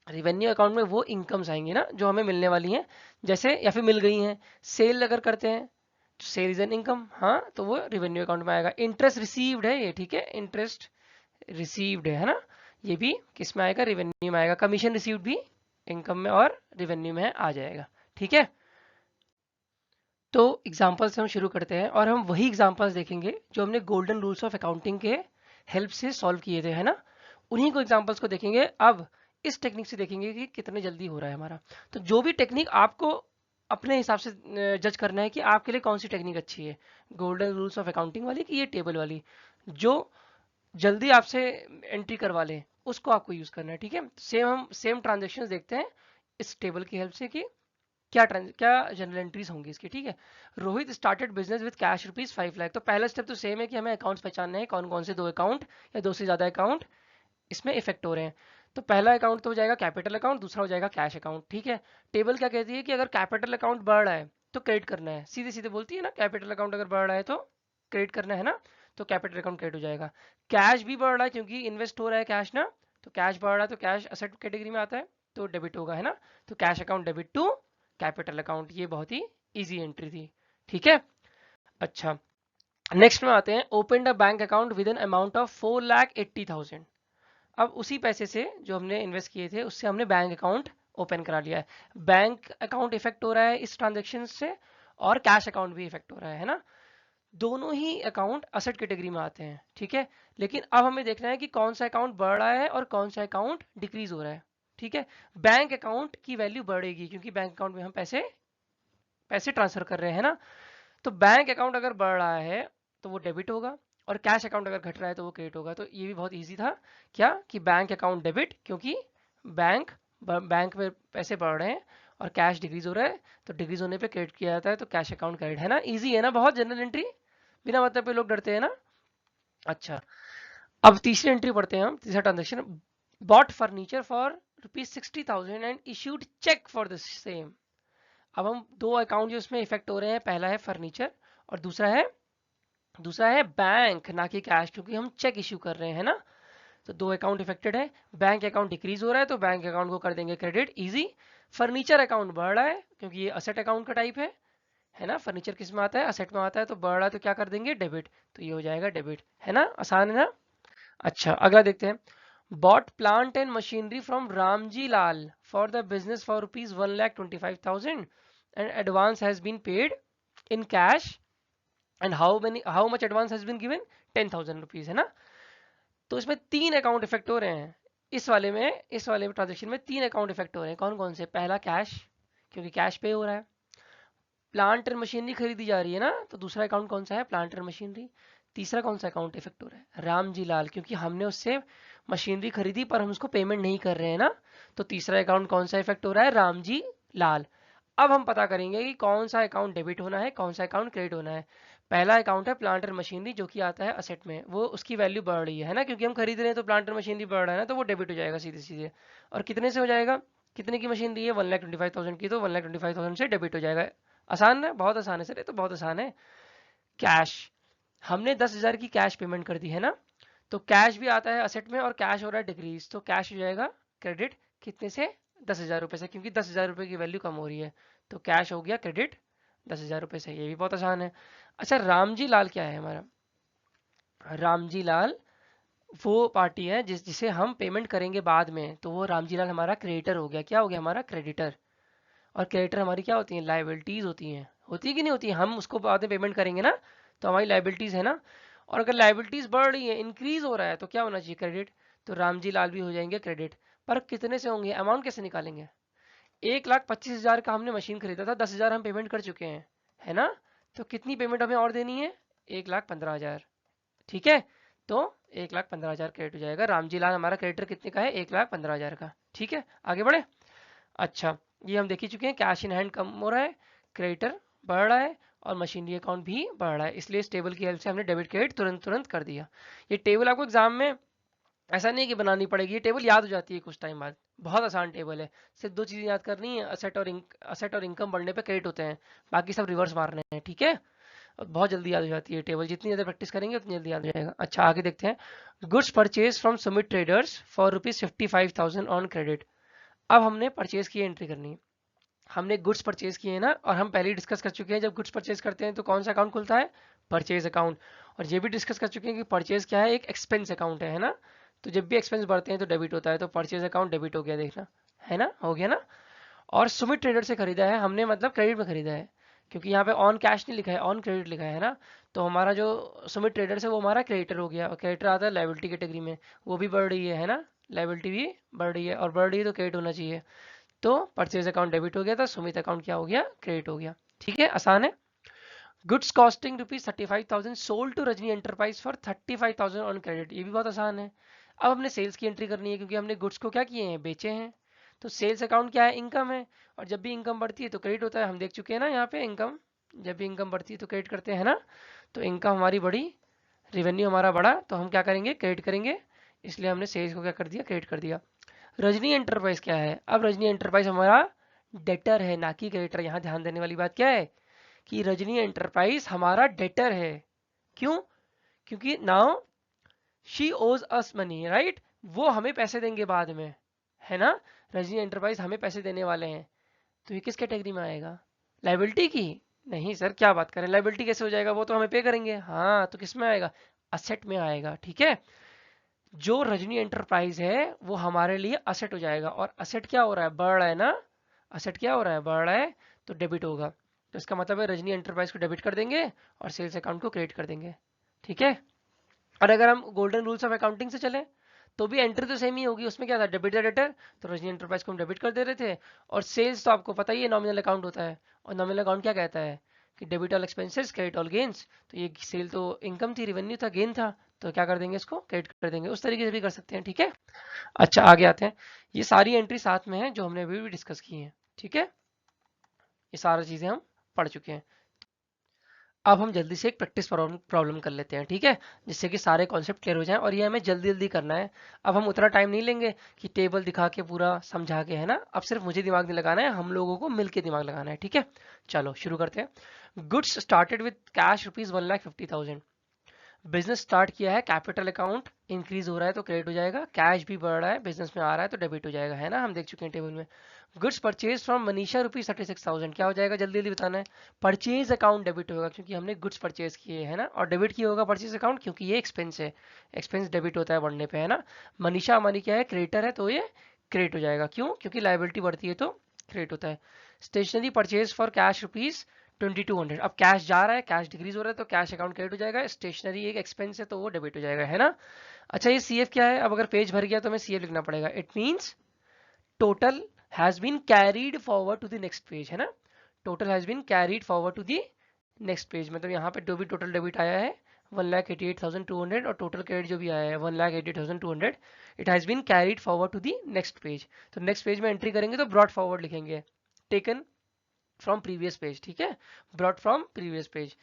रिवेन्यू अकाउंट में वो इनकम्स आएंगी ना जो हमें मिलने वाली हैं, जैसे या फिर मिल गई हैं, सेल अगर करते हैं तो सेल इज एन इनकम, हाँ, तो वो रिवेन्यू अकाउंट में आएगा। इंटरेस्ट रिसीव्ड है ये, ठीक है, इंटरेस्ट रिसीव्ड है ना, ये भी किस में आएगा, रिवेन्यू में आएगा। कमीशन रिसीव्ड भी इनकम में और रिवेन्यू में आ जाएगा। ठीक है, तो एग्जाम्पल से हम शुरू करते हैं और हम वही एग्जाम्पल्स देखेंगे जो हमने गोल्डन रूल्स ऑफ अकाउंटिंग के हेल्प से सॉल्व किए थे, है ना, उन्हीं को एग्जाम्पल्स को देखेंगे। अब इस टेक्निक से देखेंगे कि कितने जल्दी हो रहा है हमारा। तो जो भी टेक्निक आपको अपने हिसाब से जज करना है कि आपके लिए कौन सी टेक्निक अच्छी है, गोल्डन रूल्स ऑफ अकाउंटिंग वाली कि ये टेबल वाली, जो जल्दी आपसे एंट्री करवा ले उसको आपको यूज करना है। ठीक है, हम सेम ट्रांजेक्शन देखते हैं इस टेबल की हेल्प से कि क्या जनरल एंट्रीज होंगी इसकी। ठीक है, Rohit started business with cash ₹5 lakh. तो पहला स्टेप तो सेम है कि हमें अकाउंट्स पहचानना है, कौन कौन से दो अकाउंट या दो से ज्यादा अकाउंट इसमें इफेक्ट हो रहे हैं। तो पहला अकाउंट तो हो जाएगा कैपिटल अकाउंट, दूसरा हो जाएगा कैश अकाउंट। ठीक है, टेबल क्या कहती है कि अगर कैपिटल अकाउंट बढ़ रहा है तो क्रेडिट करना है, सीधे सीधे बोलती है ना, कैपिटल अकाउंट अगर बढ़ रहा है तो क्रेडिट करना है ना, तो कैपिटल अकाउंट क्रेडिट हो जाएगा। कैश भी बढ़ रहा है क्योंकि इन्वेस्ट हो रहा है कैश ना, तो कैश बढ़ रहा है तो कैश असेट कैटेगरी में आता है तो डेबिट होगा, है ना। तो cash account debit to capital account, ये बहुत ही इजी एंट्री थी। ठीक है, अच्छा नेक्स्ट में आते हैं, open the bank account with an amount of 4,80,000। अब उसी पैसे से जो हमने इन्वेस्ट किए थे उससे हमने बैंक अकाउंट ओपन करा लिया है। बैंक अकाउंट इफेक्ट हो रहा है इस ट्रांजेक्शन से, और कैश अकाउंट भी इफेक्ट हो रहा है ना, दोनों ही अकाउंट असेट कैटेगरी में आते हैं। ठीक है, लेकिन अब हमें देखना है कि कौन सा अकाउंट बढ़ रहा है और कौन सा अकाउंट डिक्रीज हो रहा है। ठीक है, बैंक अकाउंट की वैल्यू बढ़ेगी क्योंकि बैंक अकाउंट में हम पैसे पैसे ट्रांसफर कर रहे हैं ना, तो बैंक अकाउंट अगर बढ़ रहा है तो वो डेबिट होगा, और कैश अकाउंट अगर घट रहा है तो वो क्रेडिट होगा। तो ये भी बहुत इजी था, क्या कि बैंक अकाउंट डेबिट, क्योंकि बैंक बैंक में पैसे बढ़ रहे हैं और कैश डिक्रीज हो रहा है, तो डिक्रीज होने पे क्रेडिट किया जाता है, तो कैश अकाउंट क्रेडिट, है ना, इजी है ना, बहुत जनरल एंट्री, बिना मतलब पे लोग डरते हैं ना। अच्छा, अब तीसरी एंट्री पढ़ते हैं हम, तीसरा transaction, bought furniture for ₹60,000 and issued cheque for the same. अब हम दो अकाउंट जो इसमें इफेक्ट हो रहे हैं, पहला है फर्नीचर और दूसरा है बैंक, ना कि कैश, क्योंकि हम चेक इश्यू कर रहे हैं ना, तो दो अकाउंट इफेक्टेड है। बैंक अकाउंट डिक्रीज हो रहा है तो बैंक अकाउंट को कर देंगे क्रेडिट, इजी। फर्नीचर अकाउंट बढ़ रहा है क्योंकि ये असेट अकाउंट का टाइप है ना, फर्नीचर किस में आता है, असेट में आता है, तो बढ़ रहा है तो क्या कर देंगे, डेबिट, तो ये हो जाएगा डेबिट, है ना, आसान है ना। अच्छा अगला देखते हैं, bought plant and machinery from Ramji Lal for the business for ₹1,25,000 and advance has been paid in cash and how much advance has been given, ₹10,000, है ना। तो इसमें तीन अकाउंट इफेक्ट हो रहे हैं, इस वाले ट्रांजेक्शन में तीन अकाउंट इफेक्ट हो रहे हैं, कौन कौन से, पहला कैश, क्योंकि कैश पे हो रहा है, प्लांट एंड मशीनरी खरीदी जा रही है ना, तो दूसरा अकाउंट कौन सा है, प्लांट एंड मशीनरी। तीसरा कौन सा अकाउंट इफेक्ट हो रहा है, राम जी लाल, क्योंकि हमने उससे मशीनरी खरीदी पर हम उसको पेमेंट नहीं कर रहे हैं ना, तो तीसरा अकाउंट कौन सा इफेक्ट हो रहा है, राम जी लाल। अब हम पता करेंगे कि कौन सा अकाउंट डेबिट होना है, कौन सा अकाउंट क्रेडिट होना है। पहला अकाउंट है प्लांट एंड मशीनरी, जो कि आता है असेट में, वो उसकी वैल्यू बढ़ रही है ना, क्योंकि हम खरीद रहे हैं तो प्लांट एंड मशीनरी बढ़ रहा है ना, तो वो डेबिट हो जाएगा सीधे सीधे। और कितने से हो जाएगा, कितने की मशीनरी है, 1,25,000 की, तो 1,25,000 से डेबिट हो जाएगा। आसान है, बहुत आसान है सर, ये तो बहुत आसान है। कैश, हमने 10,000 की कैश पेमेंट कर दी है ना, तो कैश भी आता है असेट में और कैश हो रहा है डिक्रीज, तो कैश हो जाएगा क्रेडिट, कितने से, 10,000 रुपए से, क्योंकि 10,000 रुपए की वैल्यू कम हो रही है, तो कैश हो गया क्रेडिट 10,000 रुपए से, ये भी बहुत आसान है। अच्छा रामजी लाल क्या है हमारा, रामजी लाल वो पार्टी है जिसे हम पेमेंट करेंगे बाद में, तो वो रामजी लाल हमारा क्रेडिटर हो गया, क्या हो गया हमारा क्रेडिटर। और क्रेडिटर हमारी क्या होती है, लाइबिलिटीज होती है कि नहीं होती है, हम उसको बाद में पेमेंट करेंगे ना, तो हमारी लाइबिलिटीज है ना। और अगर लाइबिलिटीज बढ़ रही है, इंक्रीज हो रहा है, तो क्या होना चाहिए, क्रेडिट, तो रामजी लाल भी हो जाएंगे क्रेडिट। पर कितने से होंगे, अमाउंट कैसे निकालेंगे, 1,25,000 का हमने मशीन खरीदा था, 10,000 हम पेमेंट कर चुके हैं, है ना, तो कितनी पेमेंट हमें और देनी है, 1,15,000। ठीक है, तो 1,15,000 क्रेडिट हो जाएगा, रामजी लाल हमारा क्रेडिटर कितने का है, 1,15,000 का। ठीक है, आगे बढ़े। अच्छा, ये हम देख ही चुके हैं, कैश इन हैंड कम हो रहा है, क्रेडिटर बढ़ रहा है, और मशीनरी अकाउंट भी बढ़ रहा है, इसलिए इस टेबल की हेल्प से हमने डेबिट क्रेडिट तुरंत तुरंत कर दिया। ये टेबल आपको एग्जाम में ऐसा नहीं है कि बनानी पड़ेगी, ये टेबल याद हो जाती है कुछ टाइम बाद, बहुत आसान टेबल है। सिर्फ दो चीजें याद करनी है, असेट और इनकम बढ़ने पे क्रेडिट होते हैं, बाकी सब रिवर्स मारने हैं। ठीक है, और बहुत जल्दी याद हो जाती है टेबल, जितनी ज्यादा प्रैक्टिस करेंगे उतनी जल्दी याद हो जाएगा। अच्छा आगे देखते हैं, goods purchase from Sumit traders for ₹55,000 on credit. अब हमने परचेज की एंट्री करनी है, हमने गुड्स परचेज किए हैं ना, और हम पहले ही डिस्कस कर चुके हैं, जब गुड्स परचेज करते हैं तो कौन सा अकाउंट खुलता है, परचेज अकाउंट। और ये भी डिस्कस कर चुके हैं कि परचेज क्या है, एक एक्सपेंस अकाउंट है ना, तो जब भी एक्सपेंस बढ़ते हैं तो डेबिट होता है, तो परचेज अकाउंट डेबिट हो गया, देखना है ना, हो गया ना। और सुमित ट्रेडर से खरीदा है हमने, मतलब क्रेडिट में खरीदा है, क्योंकि यहाँ पे ऑन कैश नहीं लिखा है, ऑन क्रेडिट लिखा है ना, तो हमारा जो सुमित ट्रेडर्स है वो हमारा क्रेडिटर हो गया, और क्रेडिटर आता है लाइबिलिटी कैटेगरी में, वो भी बढ़ रही है ना, लाइबिलिटी भी बढ़ रही है, और बढ़ रही है तो क्रेडिट होना चाहिए, तो परचेज अकाउंट डेबिट हो गया था, सुमित अकाउंट क्या हो गया, क्रेडिट हो गया। ठीक है, आसान है। Goods costing ₹35,000 sold to Rajni enterprise for 35,000 on credit, ये भी बहुत आसान है। अब हमने सेल्स की एंट्री करनी है, क्योंकि हमने गुड्स को क्या किए हैं, बेचे हैं, तो सेल्स अकाउंट क्या है, इनकम है, और जब भी इनकम बढ़ती है तो क्रेडिट होता है, हम देख चुके हैं ना यहाँ पे, इनकम जब भी इनकम बढ़ती है तो क्रेडिट करते हैं ना, तो इनकम हमारी बढ़ी, रेवेन्यू हमारा बढ़ा, तो हम क्या करेंगे, क्रेडिट करेंगे, इसलिए हमने सेल्स को क्या कर दिया, क्रेडिट कर दिया। रजनी एंटरप्राइज क्या है? अब रजनी एंटरप्राइज हमारा डेटर है, ना कि क्रेडिटर। यहाँ ध्यान देने वाली बात क्या है कि रजनी एंटरप्राइज हमारा डेटर है। क्यों? क्योंकि नाउ शी ओज अस मनी, राइट? वो हमें पैसे देंगे बाद में, है ना? रजनी एंटरप्राइज हमें पैसे देने वाले हैं, तो ये किस कैटेगरी में आएगा? लाइबिलिटी की? नहीं सर, क्या बात करें, लाइबिलिटी कैसे हो जाएगा? वो तो हमें पे करेंगे। हाँ, तो किस में आएगा? असेट में आएगा, ठीक है? जो रजनी एंटरप्राइज है वो हमारे लिए असेट हो जाएगा। और असेट क्या हो रहा है? बढ़ रहा है ना? असेट क्या हो रहा है? बढ़ रहा है, तो डेबिट होगा। तो इसका मतलब है रजनी एंटरप्राइज को डेबिट कर देंगे और सेल्स अकाउंट को क्रेडिट कर देंगे, ठीक है? और अगर हम गोल्डन रूल्स ऑफ अकाउंटिंग से चले तो भी एंट्री तो सेम ही होगी। उसमें क्या था? डेबिट या डेटर, तो रजनी एंटरप्राइज को हम डेबिट कर दे रहे थे। और सेल्स तो आपको पता ही है नॉमिनल अकाउंट होता है, और नॉमिनल अकाउंट क्या कहता है कि debit all expenses credit all gains. तो ये सेल तो इनकम थी, रेवेन्यू था, गेन था, तो क्या कर देंगे? इसको क्रेडिट कर देंगे। उस तरीके से भी कर सकते हैं, ठीक है? अच्छा, आगे आते हैं। ये सारी एंट्री साथ में है जो हमने अभी भी डिस्कस की है, ठीक है? ये सारी चीजें हम पढ़ चुके हैं। अब हम जल्दी से एक प्रैक्टिस प्रॉब्लम कर लेते हैं, ठीक है? जिससे कि सारे कॉन्सेप्ट क्लियर हो जाएं, और ये हमें जल्दी जल्दी करना है। अब हम उतना टाइम नहीं लेंगे कि टेबल दिखा के पूरा समझा के, है ना? अब सिर्फ मुझे दिमाग नहीं लगाना है, हम लोगों को मिलके दिमाग लगाना है, ठीक है? चलो शुरू करते हैं। Goods started with cash rupees 1,50,000। Business start किया है, कैपिटल अकाउंट इंक्रीज हो रहा है तो क्रेडिट हो जाएगा, कैश भी बढ़ रहा है, बिजनेस में आ रहा है तो डेबिट हो जाएगा, है ना? हम देख चुके हैं टेबल में। Goods purchase from Manisha rupees 36,000, क्या हो जाएगा? जल्दी जल्दी बताना है। परचेज अकाउंट डेबिट होगा क्योंकि हमने गुड्स परचेज किए, है ना? और डेबिट किया होगा परचेज अकाउंट क्योंकि ये एक्सपेंस है, एक्सपेंस डेबिट होता है बढ़ने पे, है ना? मनीषा मनी क्या है? क्रेडिटर है, तो ये क्रेडिट हो जाएगा। क्यों? क्योंकि लाइबिलिटी बढ़ती है तो क्रेडिट होता है। Stationery purchase for cash rupees 2200, अब कैश जा रहा है, कैश डिक्रीज हो रहा है तो कैश अकाउंट क्रेडिट हो जाएगा। स्टेशनरी एक एक्सपेंस है तो वो डेबिट हो जाएगा, है ना? अच्छा, ये सीएफ क्या है? अब अगर पेज भर गया तो हमें सीएफ लिखना पड़ेगा। It means total has been carried forward to the next page, है ना? Total has been carried forward to the next page, मतलब यहाँ पे जो भी टोटल डेबिट आया है 1,88,200, और टोटल क्रेडिट जो भी आया है 1,88,200, it has been carried forward to the next page. तो नेक्स्ट पेज में एंट्री करेंगे तो ब्रॉट फॉरवर्ड लिखेंगे, टेकन फ्रॉम प्रीवियस पेज, ठीक है? Brought from previous page.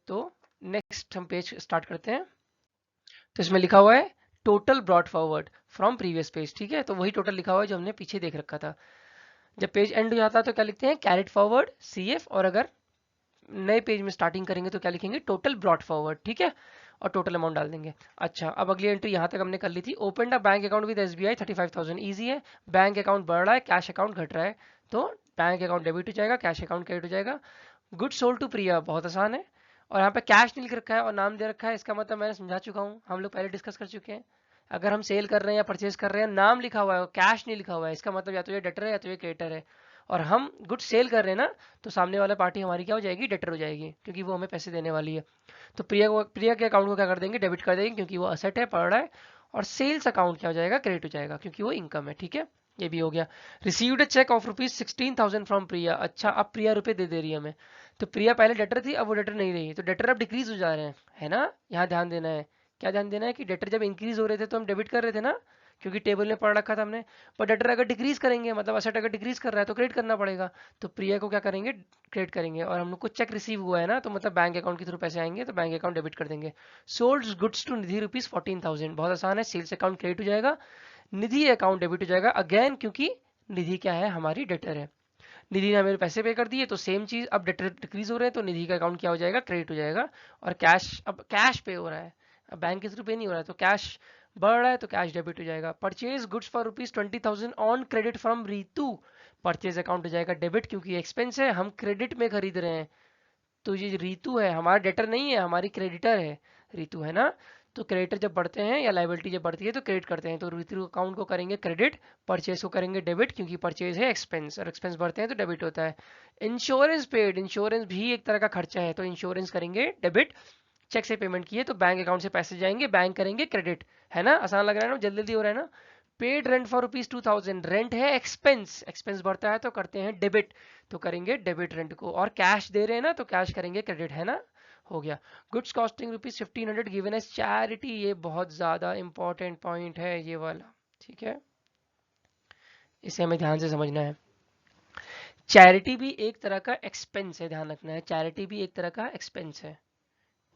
तो नेक्स्ट हम पेज स्टार्ट करते हैं। तो इसमें लिखा हुआ है total brought forward from previous page, ठीक है? तो वही टोटल लिखा हुआ है जो हमने पीछे देख रखा था। जब पेज एंड हो जाता है तो क्या लिखते हैं? कैरिड फॉरवर्ड सीएफ, और अगर नए पेज में स्टार्टिंग करेंगे तो क्या लिखेंगे? टोटल ब्रॉट फॉरवर्ड, ठीक है? और टोटल अमाउंट डाल देंगे। अच्छा, अब अगली एंट्री यहाँ तक हमने कर ली थी। Open a bank account with SBI 35,000, easy है। बैंक अकाउंट बढ़ रहा है, कैश अकाउंट घट रहा है, तो बैंक अकाउंट डेबिट हो जाएगा, कैश अकाउंट क्रेडिट हो जाएगा। गुड सोल्ड टू प्रिया, बहुत आसान है। और यहाँ पे कैश नहीं लिख रखा है और नाम दे रखा है, इसका मतलब मैंने समझा चुका हूँ, हम लोग पहले डिस्कस कर चुके हैं। अगर हम सेल कर रहे हैं या परचेज कर रहे हैं, नाम लिखा हुआ है, कैश नहीं लिखा हुआ है, इसका मतलब या तो ये डेटर है या तो ये क्रेडिटर है। और हम गुड सेल कर रहे हैं ना, तो सामने वाला पार्टी हमारी क्या हो जाएगी? डेटर हो जाएगी, क्योंकि वो हमें पैसे देने वाली है। तो प्रिया के अकाउंट को क्या कर देंगे? डेबिट कर देंगे, क्योंकि वो असेट है, पड़ रहा है। और सेल्स अकाउंट क्या हो जाएगा? क्रेडिट हो जाएगा, क्योंकि वो इनकम है, ठीक है? ये भी हो गया। Received a cheque of rupees 16,000 from Priya. अच्छा, अब प्रिया रुपए दे रही है हमें। तो प्रिया पहले डेटर थी, अब वो डेटर नहीं रही, तो डेटर अब डिक्रीज हो जा रहे हैं, है ना? यहाँ ध्यान देना है। क्या ध्यान देना है कि डेटर जब इंक्रीज हो रहे थे तो हम डेबिट कर रहे थे ना, क्योंकि टेबल में पढ़ रखा था हमने। पर डेटर अगर डिक्रीज करेंगे, मतलब असेट अगर डिक्रीज कर रहा है तो क्रेडिट करना पड़ेगा। तो प्रिया को क्या करेंगे? क्रेडिट करेंगे। और हम लोग को चेक रिसीव हुआ है ना, तो मतलब बैंक अकाउंट के थ्रू पैसे आएंगे तो बैंक अकाउंट डेबिट कर देंगे। Sold goods to Nidhi rupees 14,000, बहुत आसान है। सेल्स अकाउंट क्रेडिट हो जाएगा, निधि अकाउंट डेबिट हो जाएगा, अगेन क्योंकि निधि क्या है? हमारी डेटर है। निधि ने हमें पैसे पे कर दिए, तो सेम चीज, अब डेटर डिक्रीज हो रहे हैं तो निधि का अकाउंट क्या हो जाएगा? क्रेडिट हो जाएगा। और कैश, अब कैश पे हो रहा है, अब बैंक के थ्रू पे नहीं हो रहा है, तो कैश बढ़ रहा है तो कैश डेबिट हो जाएगा। Purchase goods for rupees 20,000 on credit from Ritu, purchase account हो जाएगा डेबिट, क्योंकि एक्सपेंस है, हम क्रेडिट में खरीद रहे हैं। तो ये रीतू है, हमारा डेटर नहीं है, हमारी क्रेडिटर है रीतू, है ना? तो क्रेडिटर जब बढ़ते हैं या लाइबिलिटी जब बढ़ती है तो क्रेडिट करते हैं, तो रीतू अकाउंट को करेंगे क्रेडिट, परचेज को करेंगे डेबिट, क्योंकि परचेज है एक्सपेंस, और एक्सपेंस बढ़ते हैं तो डेबिट होता है। इंश्योरेंस पेड, इंश्योरेंस भी एक तरह का खर्चा है, तो इंश्योरेंस करेंगे डेबिट। चेक से पेमेंट किए तो बैंक अकाउंट से पैसे जाएंगे, बैंक करेंगे क्रेडिट, है ना? आसान लग रहा है ना? जल्दी जल्दी हो रहा है ना? Paid rent for rupees 2,000, rent है एक्सपेंस, एक्सपेंस बढ़ता है तो करते हैं डेबिट, तो करेंगे डेबिट रेंट को। और कैश दे रहे हैं ना, तो कैश करेंगे क्रेडिट, है ना? हो गया। Goods costing rupees 1,500 given as charity, ये बहुत ज्यादा इंपॉर्टेंट पॉइंट है ये वाला, ठीक है? इसे हमें ध्यान से समझना है। चैरिटी भी एक तरह का एक्सपेंस है, ध्यान रखना है, चैरिटी भी एक तरह का एक्सपेंस है,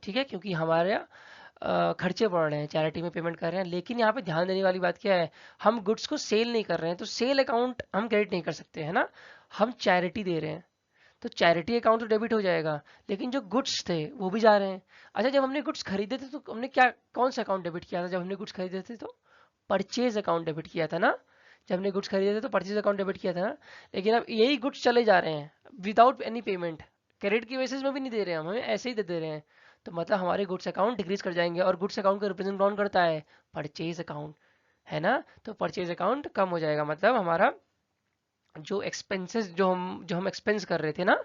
ठीक है? क्योंकि हमारे खर्चे बढ़ रहे हैं, चैरिटी में पेमेंट कर रहे हैं, लेकिन यहाँ पे ध्यान देने वाली बात क्या है, हम गुड्स को सेल नहीं कर रहे हैं, तो सेल अकाउंट हम क्रेडिट नहीं कर सकते, है ना, हम चैरिटी दे रहे हैं, तो चैरिटी अकाउंट तो डेबिट हो जाएगा, लेकिन जो गुड्स थे वो भी जा रहे हैं। अच्छा, जब हमने गुड्स खरीदे थे तो हमने क्या, कौन सा अकाउंट डेबिट किया था जब हमने गुड्स खरीदे थे, तो परचेज अकाउंट डेबिट किया था ना, जब हमने गुड्स खरीदे थे तो परचेज अकाउंट डेबिट किया था ना, लेकिन अब यही गुड्स चले जा रहे हैं विदाउट एनी पेमेंट, क्रेडिट की बेसिस में भी नहीं दे रहे हैं, हम हमें ऐसे ही दे रहे हैं, तो मतलब हमारे गुड्स अकाउंट डिक्रीज कर जाएंगे, और गुड्स अकाउंट को रिप्रेजेंट कौन करता है, परचेज अकाउंट, है ना, तो परचेज अकाउंट कम हो जाएगा, मतलब हमारा जो एक्सपेंसेस जो हम एक्सपेंस कर रहे थे ना,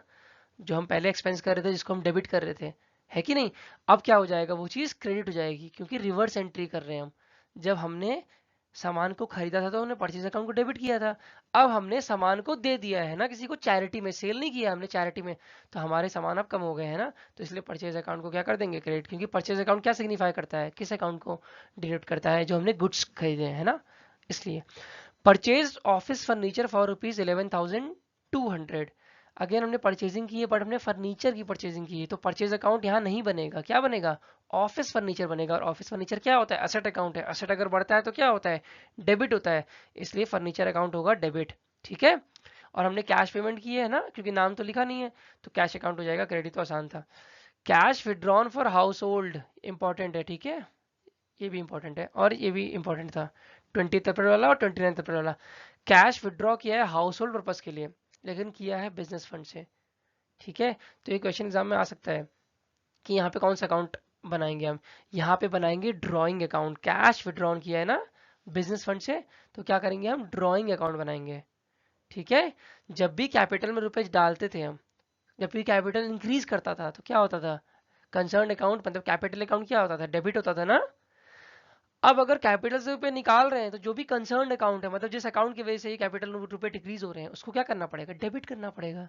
जो हम पहले एक्सपेंस कर रहे थे जिसको हम डेबिट कर रहे थे, है कि नहीं, अब क्या हो जाएगा, वो चीज़ क्रेडिट हो जाएगी, क्योंकि रिवर्स एंट्री कर रहे हैं हम, जब हमने सामान को खरीदा था तो हमने परचेज अकाउंट को डेबिट किया था, अब हमने सामान को दे दिया है ना किसी को, चैरिटी में सेल नहीं किया हमने चैरिटी में, तो हमारे सामान अब कम हो गए हैं ना, तो इसलिए परचेज अकाउंट को क्या कर देंगे, क्रेडिट, क्योंकि परचेज अकाउंट क्या सिग्निफाई करता है, किस अकाउंट को डिनोट करता है, जो हमने गुड्स खरीदे हैं ना, इसलिए purchase office furniture for ₹11,200, again हमने परचेजिंग की है, बट हमने फर्नीचर की परचेजिंग की है, तो परचेज अकाउंट यहाँ नहीं बनेगा, क्या बनेगा, ऑफिस फर्नीचर बनेगा, और ऑफिस फर्नीचर क्या होता है, असेट अकाउंट है, असेट अगर बढ़ता है तो क्या होता है, डेबिट होता है, इसलिए फर्नीचर अकाउंट होगा डेबिट, ठीक है, और हमने कैश पेमेंट की है ना, क्योंकि नाम तो लिखा नहीं है, तो कैश अकाउंट हो जाएगा, क्रेडिट तो आसान था। Cash withdrawn for house hold important है, ठीक है, ये भी इंपॉर्टेंट है, और ये भी इंपॉर्टेंट था, 20 अप्रैल वाला और 29 अप्रैल वाला, कैश विड्रॉ किया है हाउस होल्ड पर्पज के लिए, लेकिन किया है बिजनेस फंड से, ठीक है, तो ये क्वेश्चन एग्जाम में आ सकता है कि यहाँ पे कौन सा अकाउंट बनाएंगे हम, यहाँ पे बनाएंगे ड्रॉइंग अकाउंट, कैश विड्रॉन किया है ना बिजनेस फंड से, तो क्या करेंगे हम, ड्रॉइंग अकाउंट बनाएंगे, ठीक है, जब भी कैपिटल में रुपए डालते थे हम, जब भी कैपिटल इंक्रीज करता था तो क्या होता था, कंसर्न अकाउंट मतलब कैपिटल अकाउंट क्या होता था, डेबिट होता था ना, अब अगर कैपिटल से रुपए निकाल रहे हैं तो जो भी कंसर्न अकाउंट है, मतलब जिस अकाउंट की वजह से ये कैपिटल रुपए डिक्रीज हो रहे हैं, उसको क्या करना पड़ेगा, डेबिट करना पड़ेगा,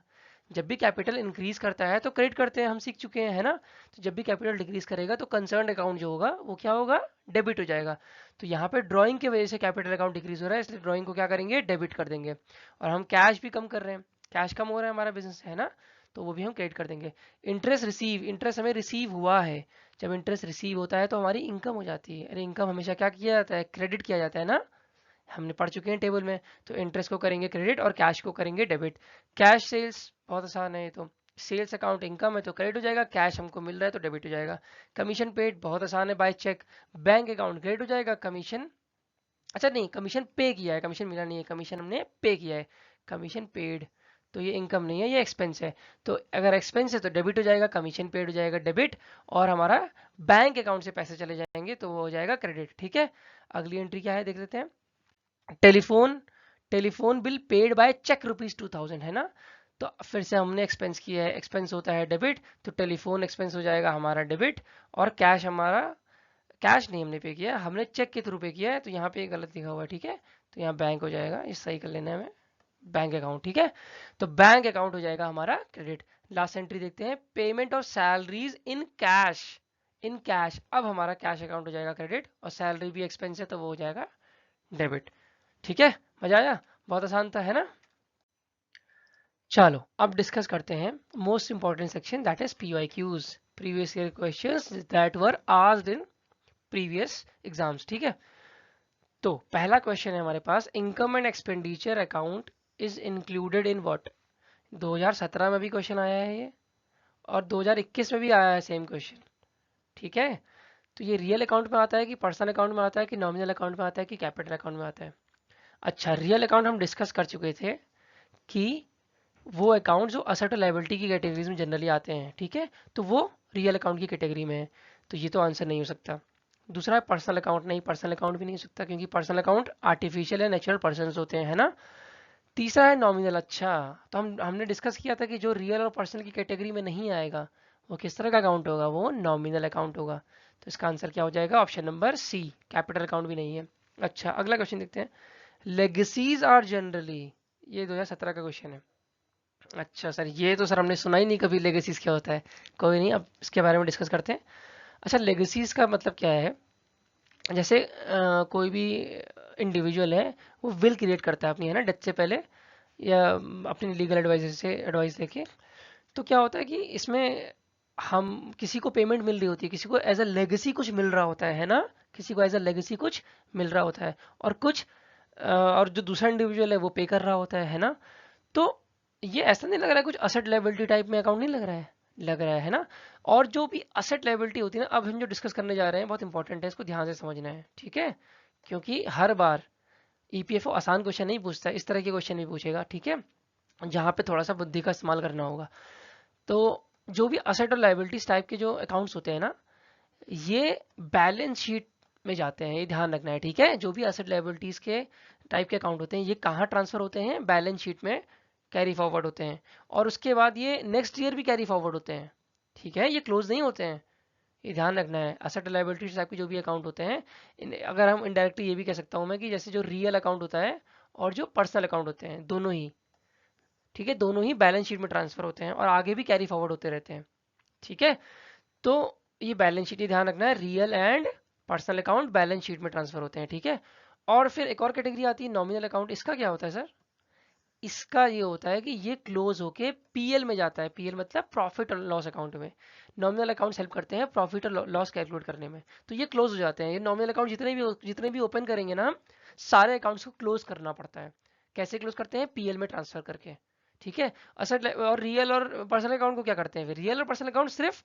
जब भी कैपिटल इंक्रीज करता है तो क्रेडिट करते हैं, हम सीख चुके हैं, है ना, तो जब भी कैपिटल डिक्रीज करेगा तो कंसर्न अकाउंट जो होगा वो क्या होगा, डेबिट हो जाएगा, तो यहाँ पे ड्राइंग की वजह से कैपिटल अकाउंट डिक्रीज हो रहा है, इसलिए ड्राइंग को क्या करेंगे, डेबिट कर देंगे, और हम कैश भी कम कर रहे हैं, कैश कम हो रहा है हमारा बिजनेस, है ना, तो वो भी हम क्रेडिट कर देंगे। इंटरेस्ट रिसीव, इंटरेस्ट हमें रिसीव हुआ है, जब इंटरेस्ट रिसीव होता है तो हमारी इनकम हो जाती है, अरे इनकम हमेशा क्या किया जाता है, क्रेडिट किया जाता है ना, हमने पढ़ चुके हैं टेबल में, तो इंटरेस्ट को करेंगे क्रेडिट और कैश को करेंगे डेबिट। कैश सेल्स बहुत आसान है, तो सेल्स अकाउंट इनकम है तो क्रेडिट हो जाएगा, कैश हमको मिल रहा है तो डेबिट हो जाएगा। कमीशन पेड बहुत आसान है, by cheque, bank account credit हो जाएगा, कमीशन, अच्छा नहीं कमीशन पे किया है, कमीशन मिला नहीं है, कमीशन हमने पे किया है, कमीशन पेड, तो ये इनकम नहीं है, ये एक्सपेंस है, तो अगर एक्सपेंस है तो डेबिट हो जाएगा, कमीशन पेड हो जाएगा डेबिट, और हमारा बैंक अकाउंट से पैसे चले जाएंगे तो वो हो जाएगा क्रेडिट, ठीक है। अगली एंट्री क्या है देख लेते हैं, telephone, telephone bill paid by cheque ₹2000 है ना, तो फिर से हमने एक्सपेंस किया है, एक्सपेंस होता है डेबिट, तो टेलीफोन एक्सपेंस हो जाएगा हमारा डेबिट, और कैश हमारा, कैश नहीं हमने पे किया, हमने चेक के थ्रू पे किया है, तो यहाँ पे गलत लिखा हुआ है, ठीक है, तो यहाँ बैंक हो जाएगा, इस सही कर लेना है हमें, बैंक अकाउंट, ठीक है, तो बैंक अकाउंट हो जाएगा हमारा क्रेडिट। लास्ट एंट्री देखते हैं, payment of salaries in cash, in cash, अब हमारा कैश अकाउंट हो जाएगा क्रेडिट, और सैलरी भी एक्सपेंस है तो वो हो जाएगा डेबिट, ठीक है, मजा आया, बहुत आसान था, है ना। चलो अब डिस्कस करते हैं most important section, that is PYQs, previous year questions that were asked in previous exams, ठीक है। तो पहला क्वेश्चन है हमारे पास, income and expenditure account is included in what, 2017 में भी क्वेश्चन आया है ये, और 2021 में भी आया है सेम क्वेश्चन, ठीक है। तो ये रियल अकाउंट में आता है कि पर्सनल अकाउंट में आता है कि नॉमिनल अकाउंट में आता है कि कैपिटल अकाउंट में आता है। अच्छा, रियल अकाउंट हम डिस्कस कर चुके थे कि वो अकाउंट जो असेट और लायबिलिटी की कैटेगरीज में जनरली आते हैं, ठीक है, तो वो रियल अकाउंट की कैटेगरी में है, तो ये तो आंसर नहीं हो सकता। दूसरा है पर्सनल अकाउंट, नहीं पर्सनल अकाउंट भी नहीं हो सकता, क्योंकि पर्सनल अकाउंट आर्टिफिशियल या नेचुरल पर्सन होते हैं, है ना। तीसरा है नॉमिनल, अच्छा तो हमने डिस्कस किया था कि जो रियल और पर्सनल की कैटेगरी में नहीं आएगा वो किस तरह का अकाउंट होगा, वो नॉमिनल अकाउंट होगा, तो इसका आंसर क्या हो जाएगा, option number C, capital account भी नहीं है। अच्छा अगला क्वेश्चन देखते हैं, लेगेसीज आर जनरली, ये 2017 का क्वेश्चन है। अच्छा सर, ये तो सर हमने सुना ही नहीं कभी लेगेसीज क्या होता है, कोई नहीं अब इसके बारे में डिस्कस करते हैं। अच्छा लेगेसीज का मतलब क्या है, जैसे कोई भी इंडिविजुअल है वो विल क्रिएट करता है अपनी, है ना, डेथ से पहले, या अपनी लीगल एडवाइजर से एडवाइस लेके, तो क्या होता है कि इसमें हम किसी को पेमेंट मिल रही होती है, किसी को एज अ लेगेसी कुछ मिल रहा होता है ना, किसी को एज अ लेगेसी कुछ मिल रहा होता है, और कुछ और जो दूसरा इंडिविजुअल है वो पे कर रहा होता है ना। तो ये ऐसा नहीं लग रहा है कुछ असेट लायबिलिटी टाइप में अकाउंट नहीं लग रहा है, लग रहा है ना। और जो भी असेट लायबिलिटी होती है ना, अब हम जो डिस्कस करने जा रहे हैं बहुत इंपॉर्टेंट है, इसको ध्यान से समझना है, ठीक है। क्योंकि हर बार ईपीएफओ आसान क्वेश्चन नहीं पूछता, इस तरह के क्वेश्चन भी पूछेगा, ठीक है, जहाँ पे थोड़ा सा बुद्धि का इस्तेमाल करना होगा। तो जो भी असेट और लायबिलिटीज टाइप के जो अकाउंट्स होते हैं ना, ये बैलेंस शीट में जाते हैं, ये ध्यान रखना है, ठीक है। जो भी असेट लायबिलिटीज के टाइप के अकाउंट होते हैं, ये कहाँ ट्रांसफर होते हैं, बैलेंस शीट में कैरी फॉरवर्ड होते हैं, और उसके बाद ये नेक्स्ट ईयर भी कैरी फॉरवर्ड होते हैं, ठीक है, ये क्लोज नहीं होते हैं, ये ध्यान रखना है। असेट लायबिलिटीज टाइप के जो भी अकाउंट होते हैं, अगर हम इनडायरेक्टली ये भी कह सकता हूँ मैं कि जैसे जो रियल अकाउंट होता है और जो पर्सनल अकाउंट होते हैं, दोनों ही, ठीक है, दोनों ही बैलेंस शीट में ट्रांसफर होते हैं और आगे भी कैरी फॉरवर्ड होते रहते हैं, ठीक है। तो ये बैलेंस शीट, ये ध्यान रखना है, real and personal account balance sheet में ट्रांसफर होते हैं, ठीक है। और फिर एक और कैटेगरी आती है नॉमिनल अकाउंट। इसका क्या होता है सर? इसका ये होता है कि ये क्लोज होके पीएल में जाता है, पीएल मतलब प्रॉफिट और लॉस अकाउंट में। नॉमिनल अकाउंट्स हेल्प करते हैं प्रॉफिट और लॉस कैलकुलेट करने में, तो ये क्लोज हो जाते हैं। ये नॉमिनल अकाउंट जितने भी ओपन करेंगे ना, सारे अकाउंट्स को क्लोज करना पड़ता है। कैसे क्लोज करते हैं? पीएल में ट्रांसफर करके, ठीक है। असेट और रियल और पर्सनल अकाउंट को क्या करते हैं? रियल और पर्सनल अकाउंट सिर्फ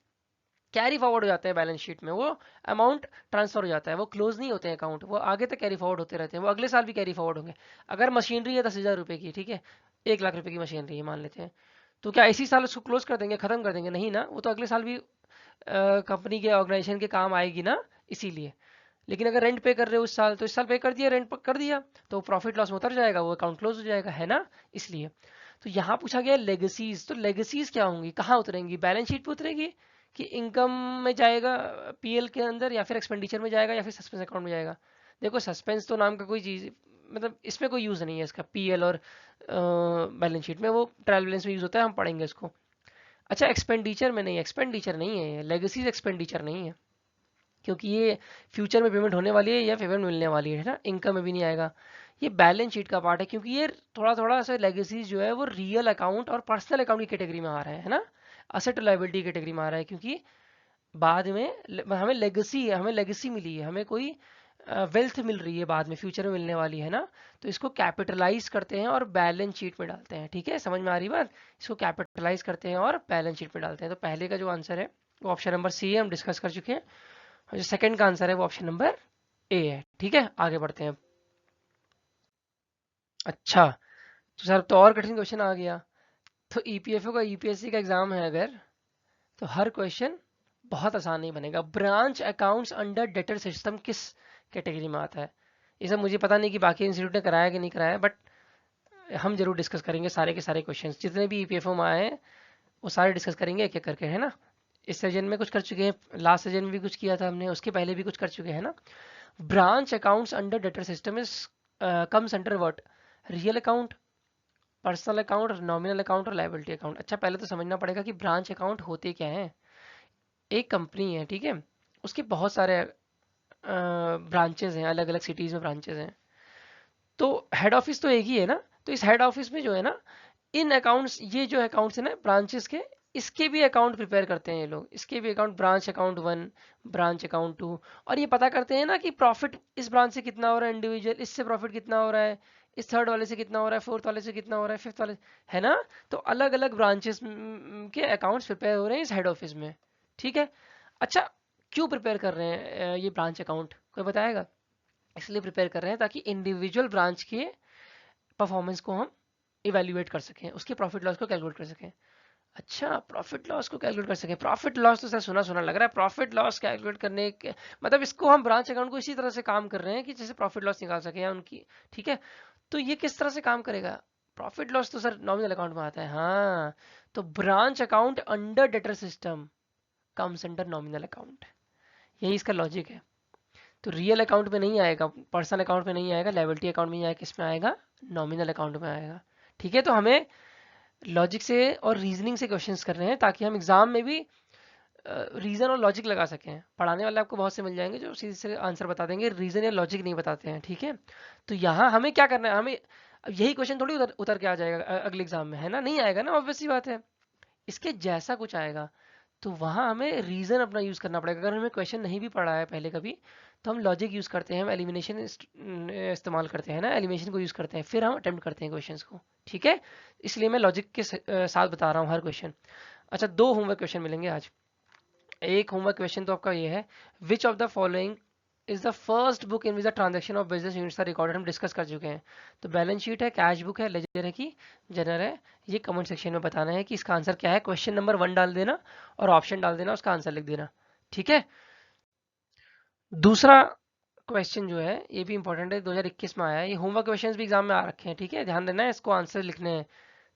कैरी फॉरवर्ड हो जाते हैं बैलेंस शीट में, वो अमाउंट ट्रांसफर हो जाता है, वो क्लोज नहीं होते हैं अकाउंट, वो आगे तक कैरी फॉरवर्ड होते रहते हैं, वो अगले साल भी कैरी फॉरवर्ड होंगे। अगर मशीनरी है 10,000 रुपए की, ठीक है, 1 लाख रुपए की मशीनरी है मान लेते हैं, तो क्या इसी साल उसको क्लोज कर देंगे, खत्म कर देंगे? नहीं ना, वो तो अगले साल भी कंपनी के ऑर्गेनाइजेशन के काम आएगी ना, इसीलिए। लेकिन अगर रेंट पे कर रहे हो उस साल, तो इस साल पे कर दिया, रेंट कर दिया, तो प्रॉफिट लॉस में उतर जाएगा, वो अकाउंट क्लोज हो जाएगा, है ना, इसलिए। तो यहाँ पूछा गया लेगेसीज, तो लेगेसीज क्या होंगी, कहाँ उतरेंगी? बैलेंस शीट पे उतरेगी कि इनकम में जाएगा पीएल के अंदर, या फिर एक्सपेंडिचर में जाएगा, या फिर सस्पेंस अकाउंट में जाएगा? देखो सस्पेंस तो नाम का कोई चीज, मतलब इसमें कोई यूज नहीं है इसका, पीएल और बैलेंस शीट में, वो ट्रायल बैलेंस में यूज होता है, हम पढ़ेंगे इसको। अच्छा, एक्सपेंडिचर में नहीं, एक्सपेंडिचर नहीं है, लेगेसीज एक्सपेंडिचर नहीं है, क्योंकि ये फ्यूचर में पेमेंट होने वाली है या पेमेंट मिलने वाली है ना, इनकम में भी नहीं आएगा। ये बैलेंस शीट का पार्ट है, क्योंकि ये थोड़ा थोड़ा सा लेगेसीज जो है वो रियल अकाउंट और पर्सनल अकाउंट की कैटेगरी में आ रहा है ना, असेट लायबिलिटी कैटेगरी में आ रहा है, क्योंकि बाद में हमें लेगेसी है, हमें लेगेसी मिली है, हमें कोई वेल्थ मिल रही है, बाद में फ्यूचर में मिलने वाली है ना, तो इसको कैपिटलाइज करते हैं और बैलेंस शीट में डालते हैं, ठीक है, समझ में आ रही बात? इसको कैपिटलाइज करते हैं और बैलेंस शीट में डालते हैं। तो पहले का जो आंसर है वो ऑप्शन नंबर सी है, हम डिस्कस कर चुके हैं, और जो सेकंड का आंसर है वो ऑप्शन नंबर ए है, ठीक है। आगे बढ़ते हैं। अच्छा, तो सर तो और कठिन क्वेश्चन आ गया। तो ईपीएफओ का यूपीएससी का एग्जाम है अगर, तो हर क्वेश्चन बहुत आसान नहीं बनेगा। Branch accounts under debtor system किस कैटेगरी में आता है? ये सब मुझे पता नहीं कि बाकी इंस्टीट्यूट ने कराया कि नहीं कराया, बट हम जरूर डिस्कस करेंगे सारे के सारे क्वेश्चंस जितने भी ईपीएफओ में आए हैं, वो सारे डिस्कस करेंगे एक एक करके, है ना। इस सेजन में कुछ कर चुके हैं, लास्ट सेजन में भी कुछ किया था हमने, उसके पहले भी कुछ कर चुके हैं ना। Branch accounts under debtor system is comes under what? Real account, personal account, nominal account और लायबिलिटी अकाउंट। अच्छा, पहले तो समझना पड़ेगा कि ब्रांच अकाउंट होते क्या हैं। एक कंपनी है, ठीक है, उसके बहुत सारे ब्रांचेस हैं, अलग अलग सिटीज में ब्रांचेस हैं, तो हेड ऑफिस तो एक ही है ना। तो इस हेड ऑफिस में जो है ना, इन अकाउंट्स, ये जो अकाउंट्स है ना ब्रांचेस के, इसके भी अकाउंट प्रिपेयर करते हैं ये लोग, इसके भी account, branch account 1, branch account 2, और ये पता करते हैं ना कि प्रॉफिट इस ब्रांच से कितना हो रहा है, इंडिविजुअल इससे प्रॉफिट कितना हो रहा है, इस थर्ड वाले से कितना हो रहा है, फोर्थ वाले से कितना हो रहा है, फिफ्थ वाले, है ना। तो अलग अलग ब्रांचेस के अकाउंट्स प्रिपेयर हो रहे हैं इस हेड ऑफिस में, ठीक है। अच्छा, क्यों प्रिपेयर कर रहे हैं ये ब्रांच अकाउंट, कोई बताएगा? इसलिए प्रिपेयर कर रहे हैं ताकि इंडिविजुअल ब्रांच के परफॉर्मेंस को हम इवेल्युएट कर सकें, उसके प्रॉफिट लॉस को कैलकुलेट कर सकें। अच्छा, प्रॉफिट लॉस को कैलकुलेट कर सकें, प्रॉफिट लॉस तो सर सुना सुना लग रहा है, प्रॉफिट लॉस कैलकुलेट करने के मतलब इसको हम ब्रांच अकाउंट को इसी तरह से काम कर रहे हैं कि जैसे प्रॉफिट लॉस निकाल सके या उनकी, ठीक है। तो ये किस तरह से काम करेगा? प्रॉफिट लॉस तो सर नॉमिनल अकाउंट में आता है, हाँ, तो branch account under debtor system comes under nominal account, यही इसका लॉजिक है। तो रियल अकाउंट में नहीं आएगा, पर्सनल अकाउंट में नहीं आएगा, लायबिलिटी अकाउंट में ही आएगा, किस में आएगा? नॉमिनल अकाउंट में आएगा, ठीक है। तो हमें लॉजिक से और रीजनिंग से क्वेश्चंस कर रहे हैं ताकि हम एग्जाम में भी रीजन और लॉजिक लगा सकें। पढ़ाने वाले आपको बहुत से मिल जाएंगे जो सीधे से आंसर बता देंगे, रीजन या लॉजिक नहीं बताते हैं, ठीक है। तो यहाँ हमें क्या करना है, हमें अब यही क्वेश्चन थोड़ी उतर के आ जाएगा अगले एग्जाम में, है ना, नहीं आएगा ना, ऑब्वियस सी बात है। इसके जैसा कुछ आएगा, तो वहाँ हमें रीज़न अपना यूज़ करना पड़ेगा। अगर हमें क्वेश्चन नहीं भी पढ़ा है पहले कभी, तो हम लॉजिक यूज़ करते हैं, हम एलिमिनेशन इस्तेमाल करते हैं ना, एलिमिनेशन को यूज़ करते हैं, फिर हम अटेम्प्ट करते हैं क्वेश्चंस को। ठीक है, इसलिए मैं लॉजिक के साथ बता रहा हूँ हर क्वेश्चन। अच्छा, 2 होमवर्क क्वेश्चन मिलेंगे आज। एक होमवर्क क्वेश्चन तो आपका ये है, which of the following is the first book in which the transaction of business units are recorded. हम डिस्कस कर चुके हैं। तो बैलेंस शीट है, कैश बुक है, लेजर है कि जर्नल है, ये कमेंट सेक्शन में बताना है कि इसका आंसर क्या है। क्वेश्चन नंबर 1 डाल देना और ऑप्शन डाल देना, उसका आंसर लिख देना। ठीक है। दूसरा क्वेश्चन जो है ये भी इंपॉर्टेंट है, 2021 में आया है। ये होमवर्क क्वेश्चंस भी एग्जाम में आ रखे हैं। ठीक है, ध्यान देना है, इसको आंसर लिखने हैं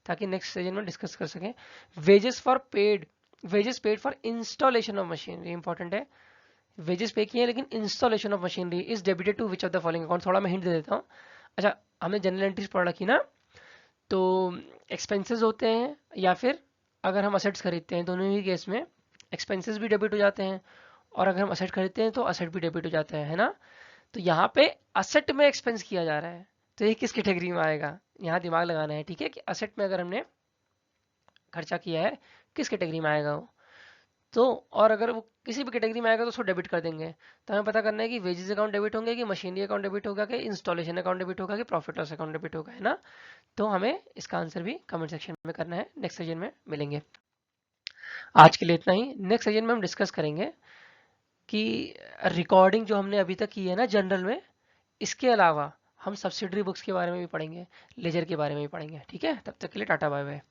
ताकि नेक्स्ट सेशन में डिस्कस कर सकें। Wages paid for installation of machine, ये इंपॉर्टेंट है। वेजेस पे किए हैं लेकिन installation of machinery is debited to which of the following account. थोड़ा मैं हिंट दे देता हूँ। अच्छा, हमने जनरल एंट्रीज पढ़ रखी ना, तो एक्सपेंसेस होते हैं या फिर अगर हम असेट्स खरीदते हैं, दोनों ही केस में एक्सपेंसेस भी डेबिट हो जाते हैं, और अगर हम असेट खरीदते हैं तो असेट भी डेबिट हो जाते हैं, है ना। तो यहाँ पे असेट में एक्सपेंस किया जा रहा है, तो ये किस कैटेगरी में आएगा, यहाँ दिमाग लगाना है। ठीक है, कि असेट में अगर हमने खर्चा किया है, किस कैटेगरी में आएगा वो। तो और अगर वो किसी भी कैटेगरी में आएगा तो उसको डेबिट कर देंगे। तो हमें पता करना है कि वेजेस अकाउंट डेबिट होंगे, कि मशीनरी अकाउंट डेबिट होगा, कि इंस्टॉलेशन अकाउंट डेबिट होगा, कि प्रॉफिट लॉस अकाउंट डेबिट होगा, है ना। तो हमें इसका आंसर भी कमेंट सेक्शन में करना है। नेक्स्ट सेशन में मिलेंगे। आज के लिए इतना ही। नेक्स्ट सेशन में हम डिस्कस करेंगे कि रिकॉर्डिंग जो हमने अभी तक की है ना जनरल में, इसके अलावा हम सब्सिडरी बुक्स के बारे में भी पढ़ेंगे, लेजर के बारे में भी पढ़ेंगे। ठीक है, तब तक के लिए टाटा बाय बाय।